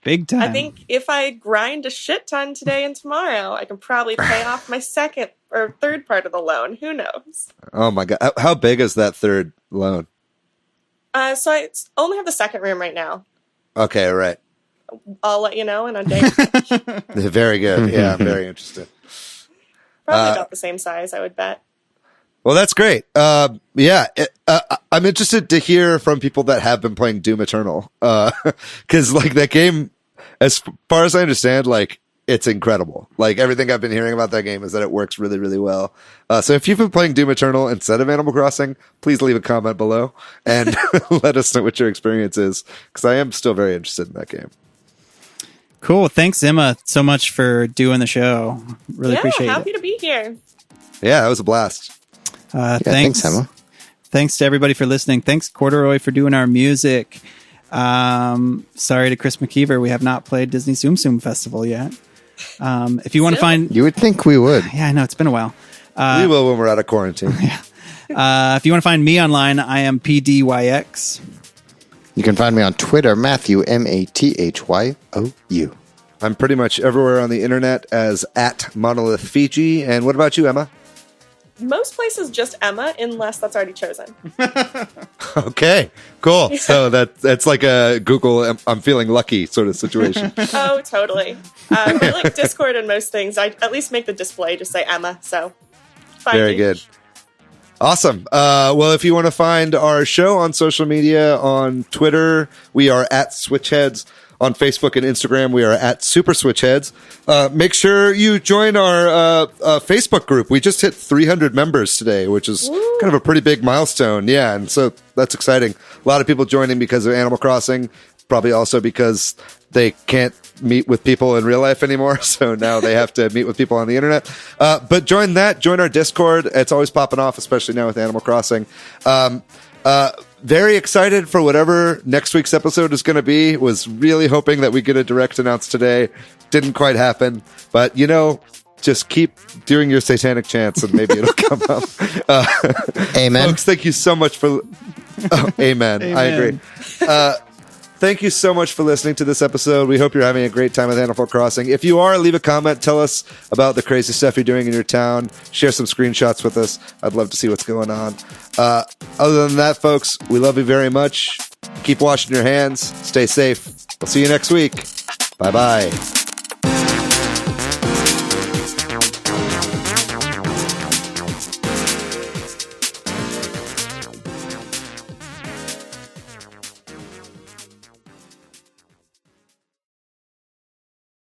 Big time. I think if I grind a shit ton today and tomorrow, I can probably pay off my second or third part of the loan. Who knows? Oh my God. How big is that third loan? So I only have the second room right now. Okay, right. I'll let you know in a day. Very good. Yeah, I'm very interested. Probably about the same size, I would bet. Well, that's great. I'm interested to hear from people that have been playing Doom Eternal. Cause like that game, as far as I understand, like it's incredible. Like everything I've been hearing about that game is that it works really, really well. So if you've been playing Doom Eternal instead of Animal Crossing, please leave a comment below and let us know what your experience is. Cause I am still very interested in that game. Cool. Thanks, Emma, so much for doing the show. Really appreciate it. Happy to be here. Yeah, that was a blast. Thanks, Emma. Thanks to everybody for listening. Thanks, Corduroy, for doing our music. Sorry to Chris McKeever. We have not played Disney Tsum Tsum Festival yet. If you want to find... You would think we would. Yeah, I know. It's been a while. We will when we're out of quarantine. Yeah. If you want to find me online, I am PDYX. You can find me on Twitter, Matthew, MATHYOU. I'm pretty much everywhere on the internet as @MonolithFiji. And what about you, Emma? Most places just Emma, unless that's already chosen. Okay, cool. Yeah. So that's like a Google I'm feeling lucky sort of situation. Oh, totally. I like Discord and most things. I at least make the display just say Emma. So very good. Awesome. Well, if you want to find our show on social media, on Twitter, we are @Switch Headz. On Facebook and Instagram, we are @Super Switch Headz. Make sure you join our Facebook group. We just hit 300 members today, which is kind of a pretty big milestone. Yeah, and so that's exciting. A lot of people joining because of Animal Crossing, probably also because they can't meet with people in real life anymore, so now they have to meet with people on the internet. But join our Discord. It's always popping off, especially now with Animal Crossing. Very excited for whatever next week's episode is going to be. Was really hoping that we get a direct announce today. Didn't quite happen, but just keep doing your satanic chants and maybe it'll come up. Amen. Folks, thank you so much for... amen. I agree. Thank you so much for listening to this episode. We hope you're having a great time with Animal Crossing. If you are, leave a comment. Tell us about the crazy stuff you're doing in your town. Share some screenshots with us. I'd love to see what's going on. Other than that, folks, we love you very much. Keep washing your hands. Stay safe. We'll see you next week. Bye-bye.